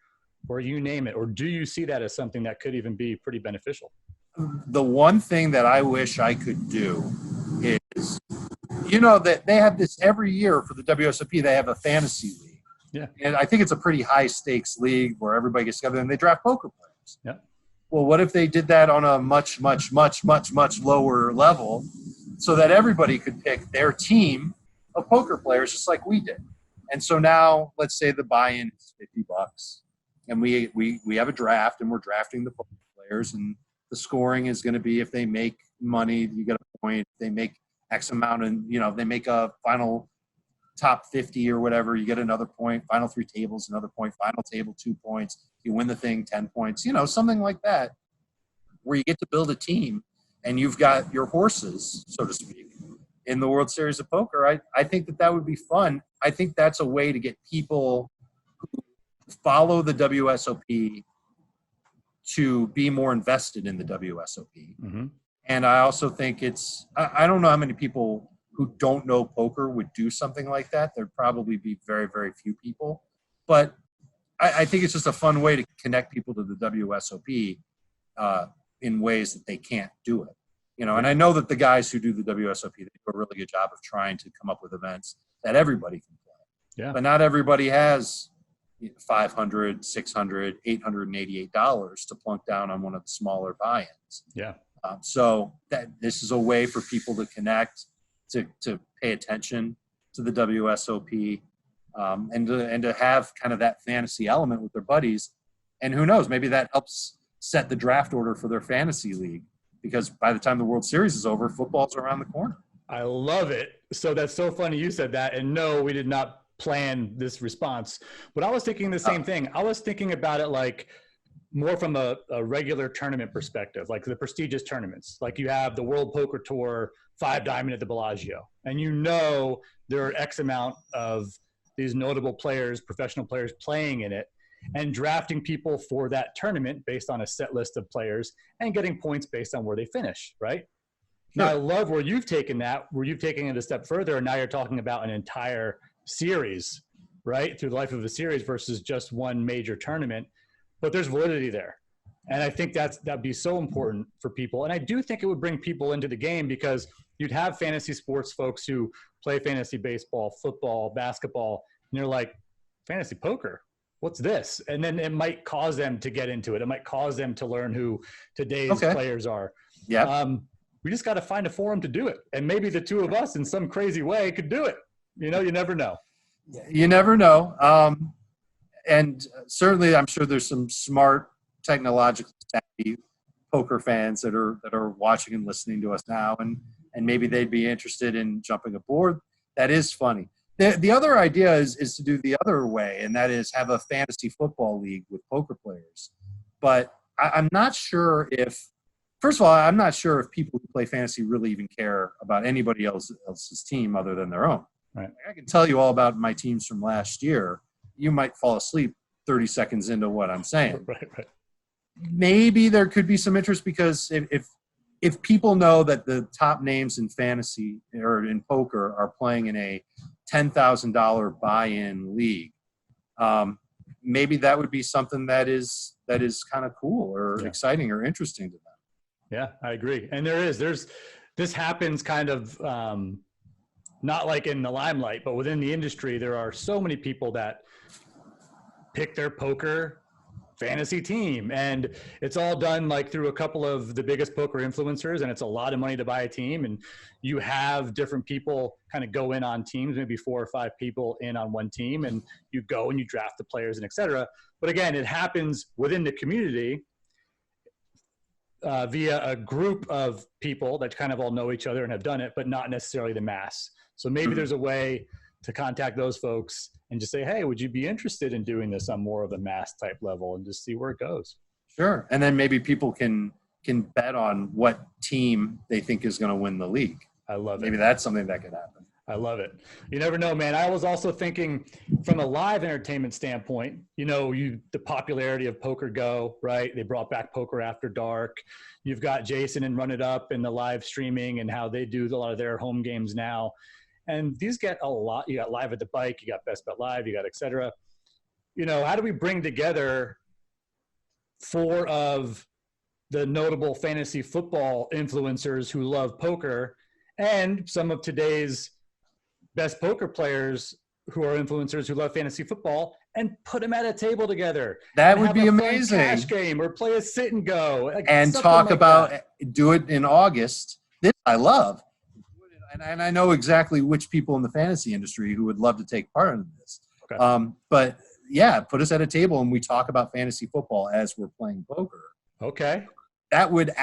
you name it? Or do you see that as something that could even be pretty beneficial? The one thing that I wish I could do is, that they have this every year for the WSOP, they have a fantasy league. Yeah. And I think it's a pretty high stakes league where everybody gets together and they draft poker players. Yeah. Well, what if they did that on a much, much, much, much, much lower level so that everybody could pick their team of poker players just like we did? And so now let's say the buy-in is $50 and we have a draft and we're drafting the poker players and the scoring is going to be if they make money, you get a point. If they make X amount and, they make a final top 50 or whatever, you get another point. Final 3 tables, another point. Final table, 2 points. You win the thing, 10 points. Something like that where you get to build a team and you've got your horses, so to speak, in the World Series of Poker. I think that would be fun. I think that's a way to get people who follow the WSOP to be more invested in the WSOP. Mm-hmm. And I also think I don't know how many people who don't know poker would do something like that. There'd probably be very, very few people. But I think it's just a fun way to connect people to the WSOP in ways that they can't do it. And I know that the guys who do the WSOP, they do a really good job of trying to come up with events that everybody can play. Yeah. But not everybody has $500, $600, $888 to plunk down on one of the smaller buy-ins. Yeah. So this is a way for people to connect, to pay attention to the WSOP, and to have kind of that fantasy element with their buddies. And who knows, maybe that helps set the draft order for their fantasy league, because by the time the World Series is over, football's around the corner. I love it. So that's so funny you said that. And no, we did not plan this response. But I was thinking the same thing. I was thinking about it like more from a regular tournament perspective, like the prestigious tournaments. Like you have the World Poker Tour 5 Diamond at the Bellagio. And there are X amount of these notable players, professional players playing in it, and drafting people for that tournament based on a set list of players and getting points based on where they finish, right? Sure. Now, I love where you've taken it a step further, and now you're talking about an entire series, right, through the life of a series versus just one major tournament. But there's validity there. And I think that'd be so important for people. And I do think it would bring people into the game, because you'd have fantasy sports folks who play fantasy baseball, football, basketball, and you're like, fantasy poker, what's this? And then it might cause them to get into it. It might cause them to learn who today's players are. Yeah. We just got to find a forum to do it. And maybe the two of us in some crazy way could do it. You never know. You never know. And certainly I'm sure there's some smart, technologically savvy poker fans that are watching and listening to us now, and maybe they'd be interested in jumping aboard. That is funny. The other idea is to do the other way, and that is have a fantasy football league with poker players. But I'm not sure first of all, I'm not sure if people who play fantasy really even care about anybody else's team other than their own. Right. I can tell you all about my teams from last year. You might fall asleep 30 seconds into what I'm saying. Right. Maybe there could be some interest, because if people know that the top names in fantasy or in poker are playing in a $10,000 buy-in league, maybe that would be something that is kind of cool or exciting or interesting to them. Yeah, I agree. And this happens kind of not like in the limelight, but within the industry, there are so many people that pick their poker fantasy team, and it's all done like through a couple of the biggest poker influencers, and it's a lot of money to buy a team. And you have different people kind of go in on teams, maybe 4 or 5 people in on one team, and you go and you draft the players and et cetera. But again, it happens within the community via a group of people that kind of all know each other and have done it, but not necessarily the mass. So maybe there's a way to contact those folks and just say, hey, would you be interested in doing this on more of a mass type level, and just see where it goes? Sure. And then maybe people can bet on what team they think is going to win the league. I love it. Maybe that's something that could happen. I love it. You never know, man. I was also thinking from a live entertainment standpoint, the popularity of Poker Go, right? They brought back Poker After Dark. You've got Jason and Run It Up and the live streaming and how they do a lot of their home games now. And these get a lot. You got Live at the Bike, you got Best Bet Live, you got et cetera. How do we bring together 4 of the notable fantasy football influencers who love poker and some of today's best poker players who are influencers who love fantasy football, and put them at a table together? That would be amazing. Cash game, or play a sit and go, and talk about do it in August. This I love. And I know exactly which people in the fantasy industry who would love to take part in this. Okay. But yeah, put us at a table and we talk about fantasy football as we're playing poker. Okay. That would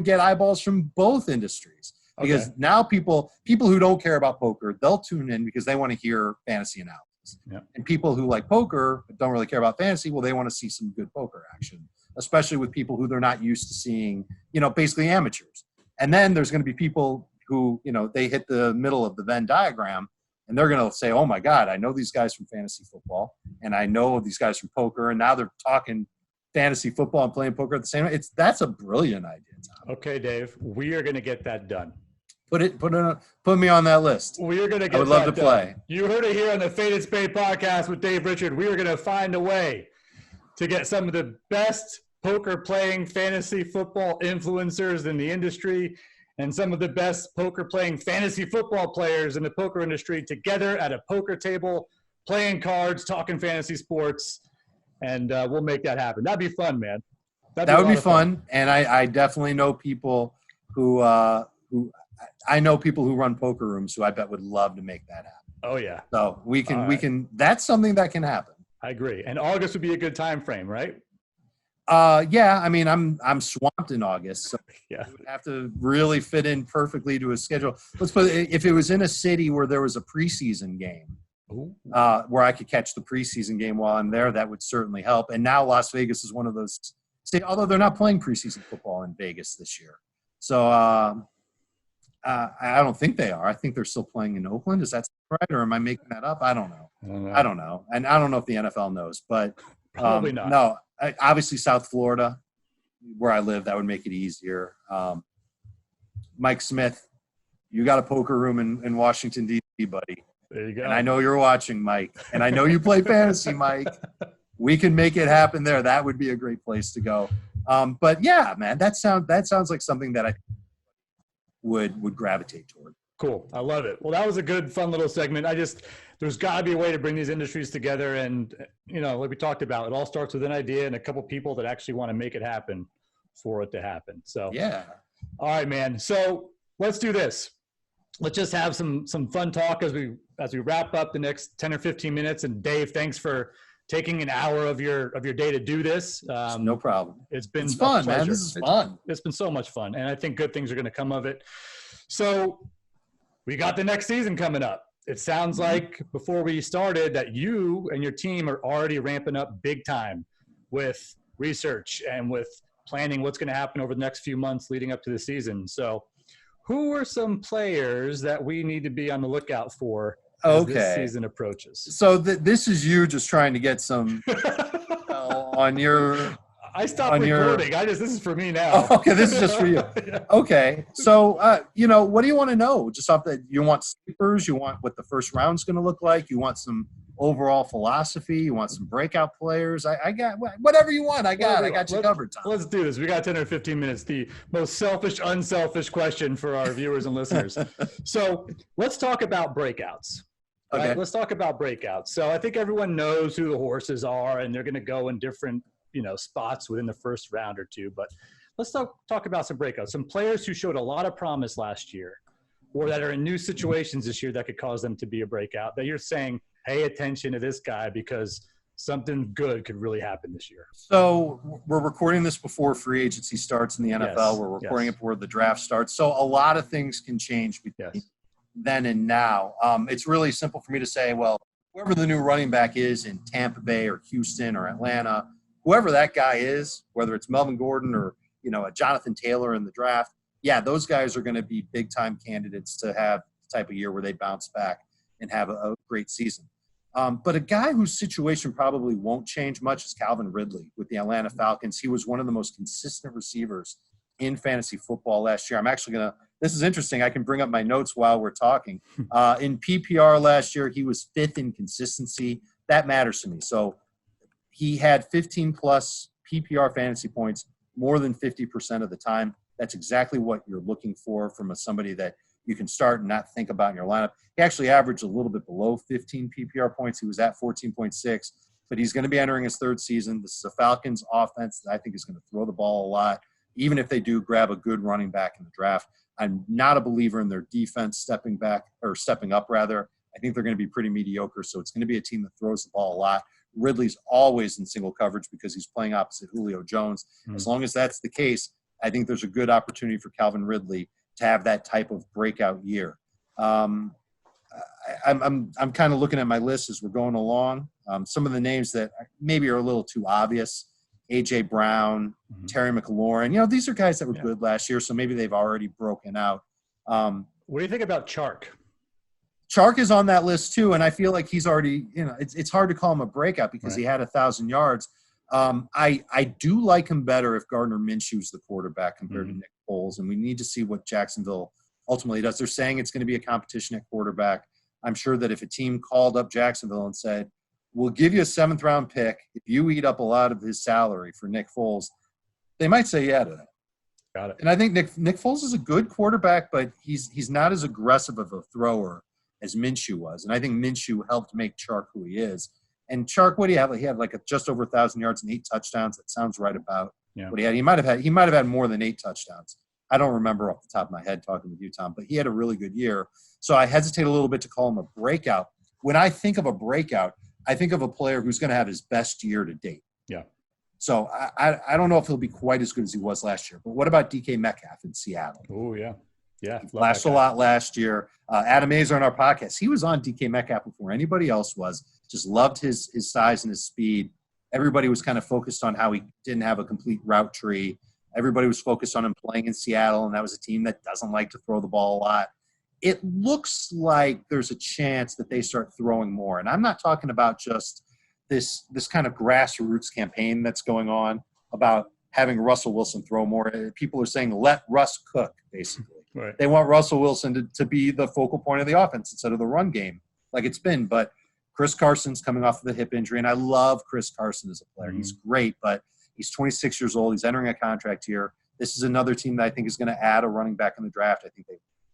get eyeballs from both industries, because now people who don't care about poker, they'll tune in because they want to hear fantasy analysis. Yeah. And people who like poker but don't really care about fantasy, well, they want to see some good poker action, especially with people who they're not used to seeing, basically amateurs. And then there's going to be people who, they hit the middle of the Venn diagram, and they're going to say, oh my God, I know these guys from fantasy football, and I know these guys from poker, and now they're talking fantasy football and playing poker at the same time. That's a brilliant idea, Tom. Okay, Dave, we are going to get that done. Put me on that list. We are going to get. I would love to play. You heard it here on the Faded Spade Podcast with Dave Richard. We are going to find a way to get some of the best poker playing fantasy football influencers in the industry and some of the best poker playing fantasy football players in the poker industry together at a poker table, playing cards, talking fantasy sports, and we'll make that happen. That'd be fun, man. That would be fun. And I definitely know people who I know people who run poker rooms who I bet would love to make that happen. Oh yeah. So we can. That's something that can happen. I agree. And August would be a good time frame, right? Yeah. I mean, I'm swamped in August, so yeah, it would have to really fit in perfectly to a schedule. Let's put it, if it was in a city where there was a preseason game, where I could catch the preseason game while I'm there, that would certainly help. And now Las Vegas is one of those states, although they're not playing preseason football in Vegas this year. So I don't think they are. I think they're still playing in Oakland. Is that right, or am I making that up? I don't know. I don't know. And I don't know if the NFL knows, but probably not. No, obviously South Florida, where I live, that would make it easier. Mike Smith, you got a poker room in Washington, D.C., buddy. There you go. And I know you're watching, Mike. And I know you play fantasy, Mike. We can make it happen there. That would be a great place to go. But yeah, man, that sounds like something that I would gravitate toward. Cool. I love it. Well, that was a good, fun little segment. There's got to be a way to bring these industries together. And, like we talked about, it all starts with an idea and a couple people that actually want to make it happen for it to happen. So, yeah. All right, man. So let's do this. Let's just have some fun talk as we wrap up the next 10 or 15 minutes. And Dave, thanks for taking an hour of your day to do this. No problem. It's fun, man. This is fun. It's been so much fun. And I think good things are going to come of it. So we got the next season coming up. It sounds like before we started that you and your team are already ramping up big time with research and with planning what's going to happen over the next few months leading up to the season. So who are some players that we need to be on the lookout for as this season approaches? So this is you just trying to get some on your – I stopped recording. This is for me now. Oh, okay, this is just for you. Yeah. Okay, so what do you want to know? Just off that, you want sleepers? You want what the first round's going to look like? You want some overall philosophy? You want some breakout players? I got whatever you want. I got you covered, Tom. Let's do this. We got 10 or 15 minutes. The most selfish, unselfish question for our viewers and listeners. So let's talk about breakouts. Okay. Right? Let's talk about breakouts. So I think everyone knows who the horses are, and they're going to go in different spots within the first round or two. But let's talk about some breakouts. Some players who showed a lot of promise last year or that are in new situations this year that could cause them to be a breakout, that you're saying, pay attention to this guy because something good could really happen this year. So we're recording this before free agency starts in the NFL. Yes, we're recording it before the draft starts. So a lot of things can change between then and now. It's really simple for me to say, well, whoever the new running back is in Tampa Bay or Houston or Atlanta, whoever that guy is, whether it's Melvin Gordon or, a Jonathan Taylor in the draft, yeah, those guys are going to be big-time candidates to have the type of year where they bounce back and have a great season. But a guy whose situation probably won't change much is Calvin Ridley with the Atlanta Falcons. He was one of the most consistent receivers in fantasy football last year. I'm actually this is interesting. I can bring up my notes while we're talking. In PPR last year, he was 5th in consistency. That matters to me. So he had 15-plus PPR fantasy points more than 50% of the time. That's exactly what you're looking for from somebody that you can start and not think about in your lineup. He actually averaged a little bit below 15 PPR points. He was at 14.6, but he's going to be entering his third season. This is a Falcons offense that I think is going to throw the ball a lot, even if they do grab a good running back in the draft. I'm not a believer in their defense stepping up. I think they're going to be pretty mediocre, so it's going to be a team that throws the ball a lot. Ridley's always in single coverage because he's playing opposite Julio Jones. As long as that's the case, I think there's a good opportunity for Calvin Ridley to have that type of breakout year. I'm kind of looking at my list as we're going along. Some of the names that maybe are a little too obvious: A.J. Brown, Terry McLaurin. These are guys that were good last year, so maybe they've already broken out. What do you think about Chark? Chark is on that list too, and I feel like he's already, it's hard to call him a breakout because he had 1,000 yards. I do like him better if Gardner Minshew's the quarterback compared to Nick Foles, and we need to see what Jacksonville ultimately does. They're saying it's going to be a competition at quarterback. I'm sure that if a team called up Jacksonville and said, we'll give you a 7th-round pick if you eat up a lot of his salary for Nick Foles, they might say yeah to that. Got it. And I think Nick Foles is a good quarterback, but he's not as aggressive of a thrower as Minshew was. And I think Minshew helped make Chark who he is. And Chark, what do you have? He had just over 1,000 yards and 8 touchdowns. That sounds right about what he had. He might have had more than 8 touchdowns. I don't remember off the top of my head talking with you, Tom, but he had a really good year. So I hesitate a little bit to call him a breakout. When I think of a breakout, I think of a player who's going to have his best year to date. Yeah. So I don't know if he'll be quite as good as he was last year. But what about DK Metcalf in Seattle? Oh, yeah. Yeah. He flashed a lot last year. Adam Azer on our podcast, he was on DK Metcalf before anybody else was. Just loved his size and his speed. Everybody was kind of focused on how he didn't have a complete route tree. Everybody was focused on him playing in Seattle, and that was a team that doesn't like to throw the ball a lot. It looks like there's a chance that they start throwing more. And I'm not talking about just this kind of grassroots campaign that's going on about having Russell Wilson throw more. People are saying, let Russ cook, basically. Right. They want Russell Wilson to be the focal point of the offense instead of the run game like it's been. But Chris Carson's coming off of the hip injury, and I love Chris Carson as a player. He's great, but he's 26 years old. He's entering a contract here. This is another team that I think is going to add a running back in the draft. I think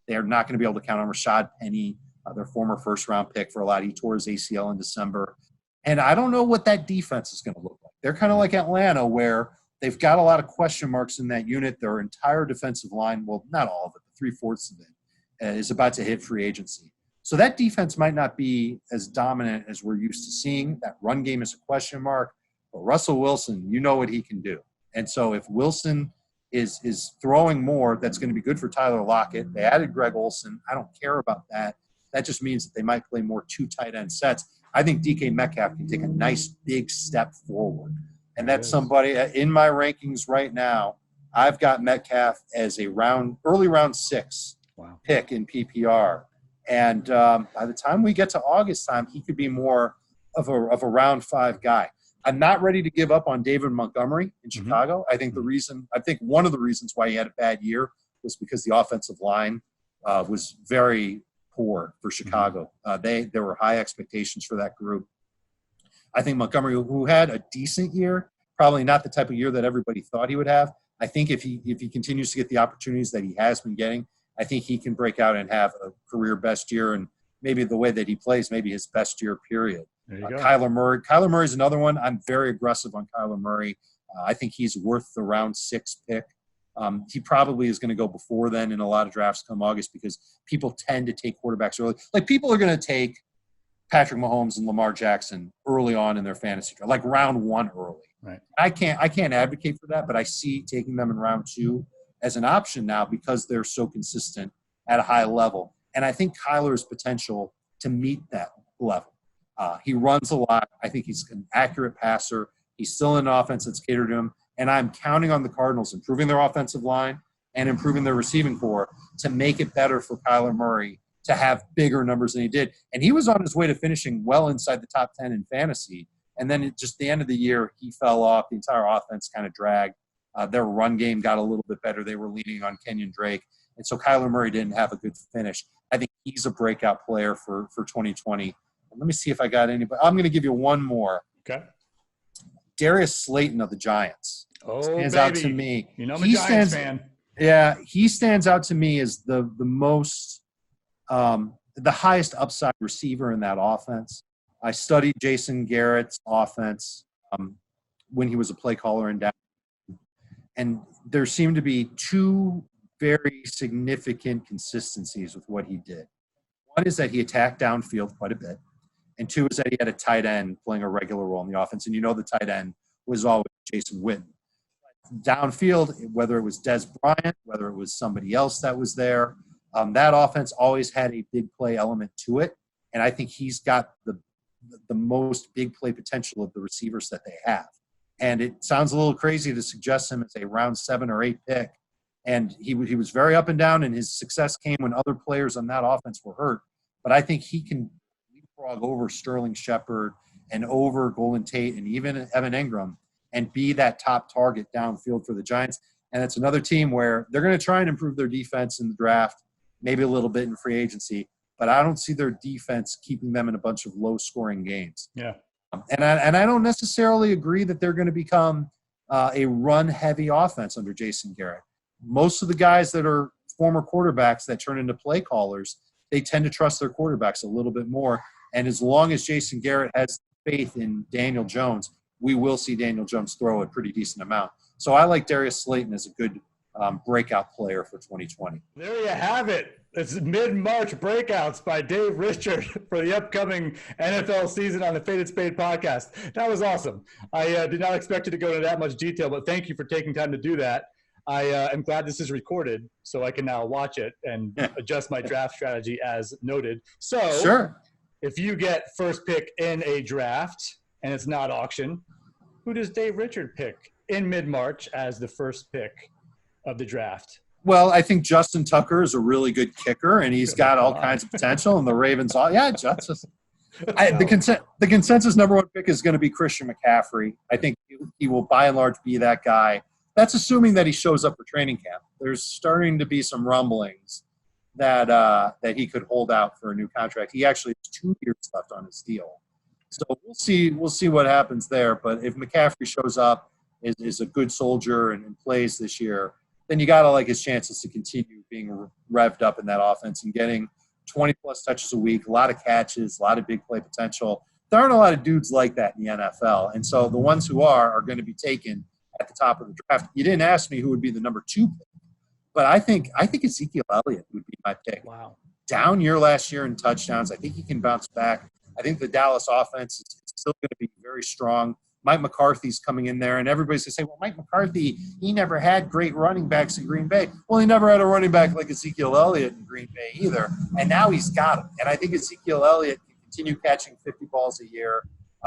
they are not going to be able to count on Rashad Penny, their former first-round pick for a lot. He tore his ACL in December. And I don't know what that defense is going to look like. They're kind of like Atlanta, where they've got a lot of question marks in that unit. Their entire defensive line, well, not all of it, but 3/4 of it, is about to hit free agency. So that defense might not be as dominant as we're used to seeing. That run game is a question mark. But Russell Wilson, you know what he can do. And so if Wilson is throwing more, that's going to be good for Tyler Lockett. They added Greg Olsen. I don't care about that. That just means that they might play more 2 tight end sets. I think DK Metcalf can take a nice big step forward. And that's somebody in my rankings right now. I've got Metcalf as a early round 6 pick in PPR. And by the time we get to August time, he could be more of a round 5 guy. I'm not ready to give up on David Montgomery in Chicago. I think one of the reasons why he had a bad year was because the offensive line was very poor for Chicago. There were high expectations for that group. I think Montgomery, who had a decent year, probably not the type of year that everybody thought he would have. I think if he continues to get the opportunities that he has been getting, I think he can break out and have a career best year, and maybe the way that he plays, maybe his best year period. Kyler Murray. Kyler Murray is another one. I'm very aggressive on Kyler Murray. I think he's worth the round 6 pick. He probably is going to go before then in a lot of drafts come August because people tend to take quarterbacks early. Like people are going to take Patrick Mahomes and Lamar Jackson early on in their fantasy draft, like round 1 early. Right. I can't advocate for that, but I see taking them in round 2 as an option now because they're so consistent at a high level. And I think Kyler's potential to meet that level. He runs a lot. I think he's an accurate passer. He's still in an offense that's catered to him. And I'm counting on the Cardinals improving their offensive line and improving their receiving core to make it better for Kyler Murray to have bigger numbers than he did. And he was on his way to finishing well inside the top 10 in fantasy. And then at just the end of the year, he fell off. The entire offense kind of dragged. Their run game got a little bit better. They were leaning on Kenyon Drake. And so Kyler Murray didn't have a good finish. I think he's a breakout player for 2020. Let me see if I got anybody. I'm going to give you one more. Okay. Darius Slayton of the Giants. Stands out to me. You know I'm a Giants fan. Yeah, he stands out to me as the most the highest upside receiver in that offense. I studied Jason Garrett's offense when he was a play caller in Dallas. And there seemed to be 2 very significant consistencies with what he did. One is that he attacked downfield quite a bit. And 2 is that he had a tight end playing a regular role in the offense. And the tight end was always Jason Witten. Downfield, whether it was Des Bryant, whether it was somebody else that was there, that offense always had a big play element to it. And I think he's got the most big play potential of the receivers that they have. And it sounds a little crazy to suggest him as a round 7 or 8 pick. And he was very up and down, and his success came when other players on that offense were hurt. But I think he can leapfrog over Sterling Shepard and over Golden Tate and even Evan Ingram and be that top target downfield for the Giants. And it's another team where they're going to try and improve their defense in the draft, maybe a little bit in free agency, but I don't see their defense keeping them in a bunch of low-scoring games. Yeah. And I don't necessarily agree that they're going to become a run-heavy offense under Jason Garrett. Most of the guys that are former quarterbacks that turn into play callers, they tend to trust their quarterbacks a little bit more. And as long as Jason Garrett has faith in Daniel Jones, we will see Daniel Jones throw a pretty decent amount. So I like Darius Slayton as a good breakout player for 2020. There you have it. It's mid-March breakouts by Dave Richard for the upcoming NFL season on the Faded Spade Podcast. That was awesome. I did not expect you to go into that much detail, but thank you for taking time to do that. I am glad this is recorded so I can now watch it and adjust my draft strategy as noted. So sure. If you get first pick in a draft and it's not auction, who does Dave Richard pick in mid-March as the first pick of the draft? Well, I think Justin Tucker is a really good kicker, and he's got all kinds of potential. And the Ravens, the consensus number one pick is going to be Christian McCaffrey. I think he will, by and large, be that guy. That's assuming that he shows up for training camp. There's starting to be some rumblings that he could hold out for a new contract. He actually has 2 years left on his deal, so we'll see what happens there. But if McCaffrey shows up, is a good soldier and plays this year, then you got to like his chances to continue being revved up in that offense and getting 20-plus touches a week, a lot of catches, a lot of big play potential. There aren't a lot of dudes like that in the NFL, and so the ones who are going to be taken at the top of the draft. You didn't ask me who would be the number 2 pick, but I think Ezekiel Elliott would be my pick. Wow. Down year last year in touchdowns. I think he can bounce back. I think the Dallas offense is still going to be very strong. Mike McCarthy's coming in there, and everybody's going to say, well, Mike McCarthy, he never had great running backs in Green Bay. Well, he never had a running back like Ezekiel Elliott in Green Bay either, and now he's got him. And I think Ezekiel Elliott can continue catching 50 balls a year.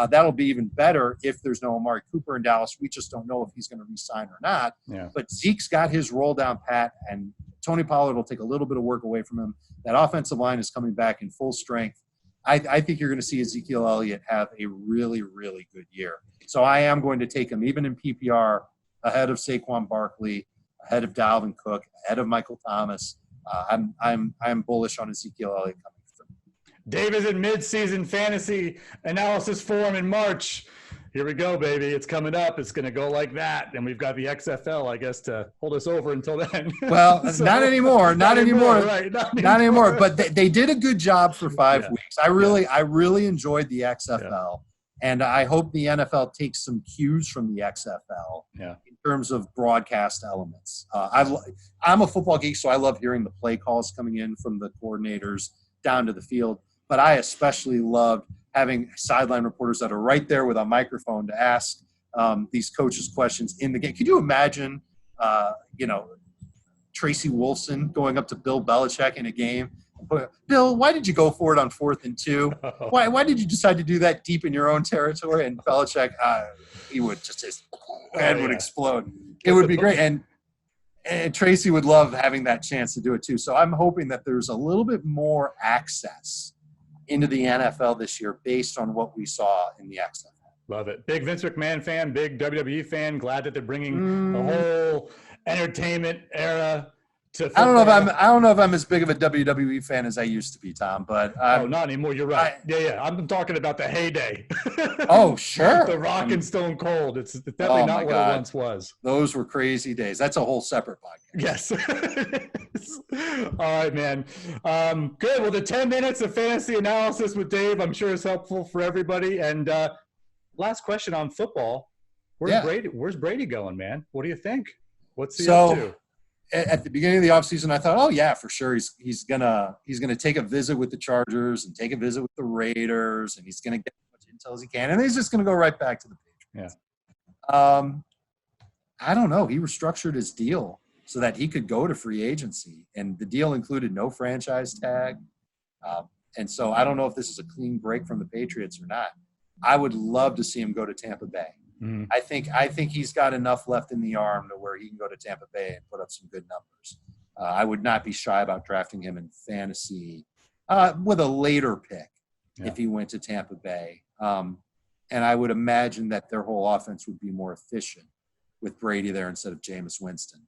That'll be even better if there's no Amari Cooper in Dallas. We just don't know if he's going to re-sign or not. Yeah. But Zeke's got his roll down pat, and Tony Pollard will take a little bit of work away from him. That offensive line is coming back in full strength. I think you're going to see Ezekiel Elliott have a really, really good year. So I am going to take him, even in PPR, ahead of Saquon Barkley, ahead of Dalvin Cook, ahead of Michael Thomas. I'm bullish on Ezekiel Elliott coming through. Dave is in mid-season fantasy analysis forum in March. Here we go, baby. It's coming up. It's going to go like that. And we've got the XFL, I guess, to hold us over until then. Well, so, not anymore. Not anymore. Right, not anymore. But they did a good job for 5 weeks. I really enjoyed the XFL. Yeah. And I hope the NFL takes some cues from the XFL in terms of broadcast elements. I'm a football geek, so I love hearing the play calls coming in from the coordinators down to the field. But I especially loved having sideline reporters that are right there with a microphone to ask these coaches questions in the game. Could you imagine, Tracy Wolfson going up to Bill Belichick in a game? Bill, why did you go for it on 4th and 2? Why did you decide to do that deep in your own territory? And Belichick, he would just his head would explode. It would be great. And Tracy would love having that chance to do it too. So I'm hoping that there's a little bit more access into the NFL this year based on what we saw in the XFL. Love it. Big Vince McMahon fan, big WWE fan. Glad that they're bringing the whole entertainment era to football. I don't know if I'm as big of a WWE fan as I used to be, Tom, but not anymore. You're right. I'm talking about the heyday. Oh, sure. The Rock and Stone Cold. It's definitely not what it once was. Those were crazy days. That's a whole separate podcast. Yes. All right, man. Good. Well, the 10 minutes of fantasy analysis with Dave, I'm sure is helpful for everybody. And last question on football. Where's Brady going, man? What do you think? What's he up to? At the beginning of the offseason, I thought, oh, yeah, for sure. He's gonna take a visit with the Chargers and take a visit with the Raiders, and he's going to get as much intel as he can. And he's just going to go right back to the Patriots. Yeah. I don't know. He restructured his deal so that he could go to free agency, and the deal included no franchise tag. And so I don't know if this is a clean break from the Patriots or not. I would love to see him go to Tampa Bay. Mm-hmm. I think he's got enough left in the arm to where he can go to Tampa Bay and put up some good numbers. I would not be shy about drafting him in fantasy with a later pick if he went to Tampa Bay. And I would imagine that their whole offense would be more efficient with Brady there instead of Jameis Winston.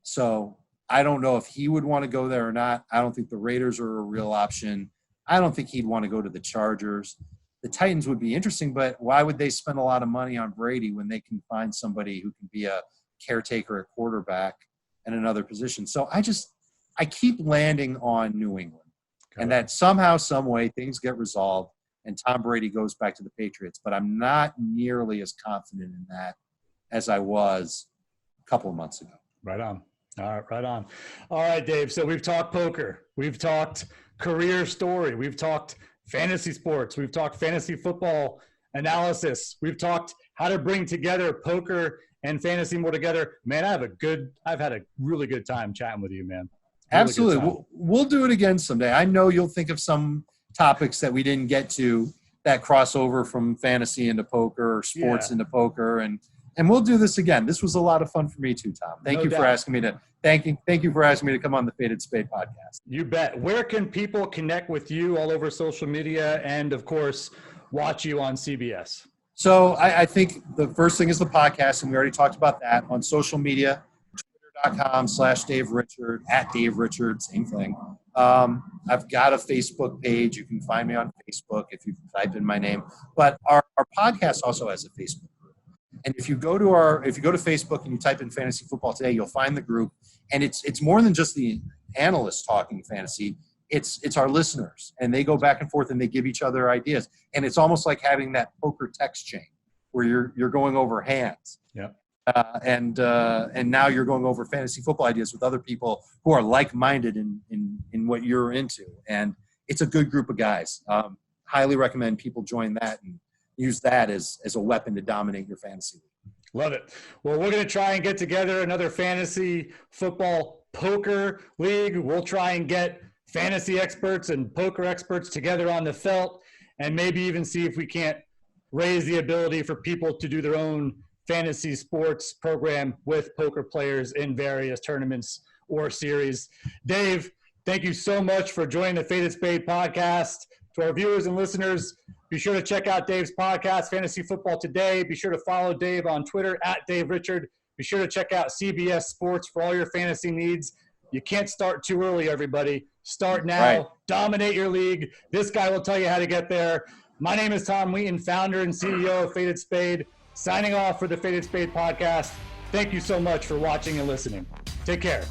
So I don't know if he would want to go there or not. I don't think the Raiders are a real option. I don't think he'd want to go to the Chargers. The Titans would be interesting, but why would they spend a lot of money on Brady when they can find somebody who can be a caretaker at quarterback and another position? So I keep landing on New England. And that somehow, some way, things get resolved and Tom Brady goes back to the Patriots. But I'm not nearly as confident in that as I was a couple of months ago. Right on. All right, right on. All right, Dave. So we've talked poker. We've talked career story. We've talked fantasy sports. We've talked fantasy football analysis. We've talked how to bring together poker and fantasy more together. Man, I've had a really good time chatting with you, man. Really absolutely. We'll do it again someday. I know you'll think of some topics that we didn't get to that crossover from fantasy into poker or sports into poker. And we'll do this again. This was a lot of fun for me too, Tom. Thank you for asking me to come on the Faded Spade podcast. You bet. Where can people connect with you all over social media and, of course, watch you on CBS? So I think the first thing is the podcast, and we already talked about that. On social media, twitter.com/Dave Richard, @Dave Richard, same thing. I've got a Facebook page. You can find me on Facebook if you type in my name. But our podcast also has a Facebook group. And if you go to Facebook and you type in Fantasy Football Today, you'll find the group. And it's more than just the analysts talking fantasy. It's our listeners, and they go back and forth and they give each other ideas. And it's almost like having that poker text chain where you're going over hands. Yeah. And now you're going over fantasy football ideas with other people who are like-minded in what you're into. And it's a good group of guys. Highly recommend people join that and use that as a weapon to dominate your fantasy league. Love it. Well, we're going to try and get together another fantasy football poker league. We'll try and get fantasy experts and poker experts together on the felt, and maybe even see if we can't raise the ability for people to do their own fantasy sports program with poker players in various tournaments or series. Dave, thank you so much for joining the Faded Spade podcast. To our viewers and listeners, be sure to check out Dave's podcast, Fantasy Football Today. Be sure to follow Dave on Twitter @Dave Richard. Be sure to check out CBS Sports for all your fantasy needs. You can't start too early, everybody. Start now. Right. Dominate your league. This guy will tell you how to get there. My name is Tom Wheaton, founder and CEO of Faded Spade. Signing off for the Faded Spade podcast. Thank you so much for watching and listening. Take care.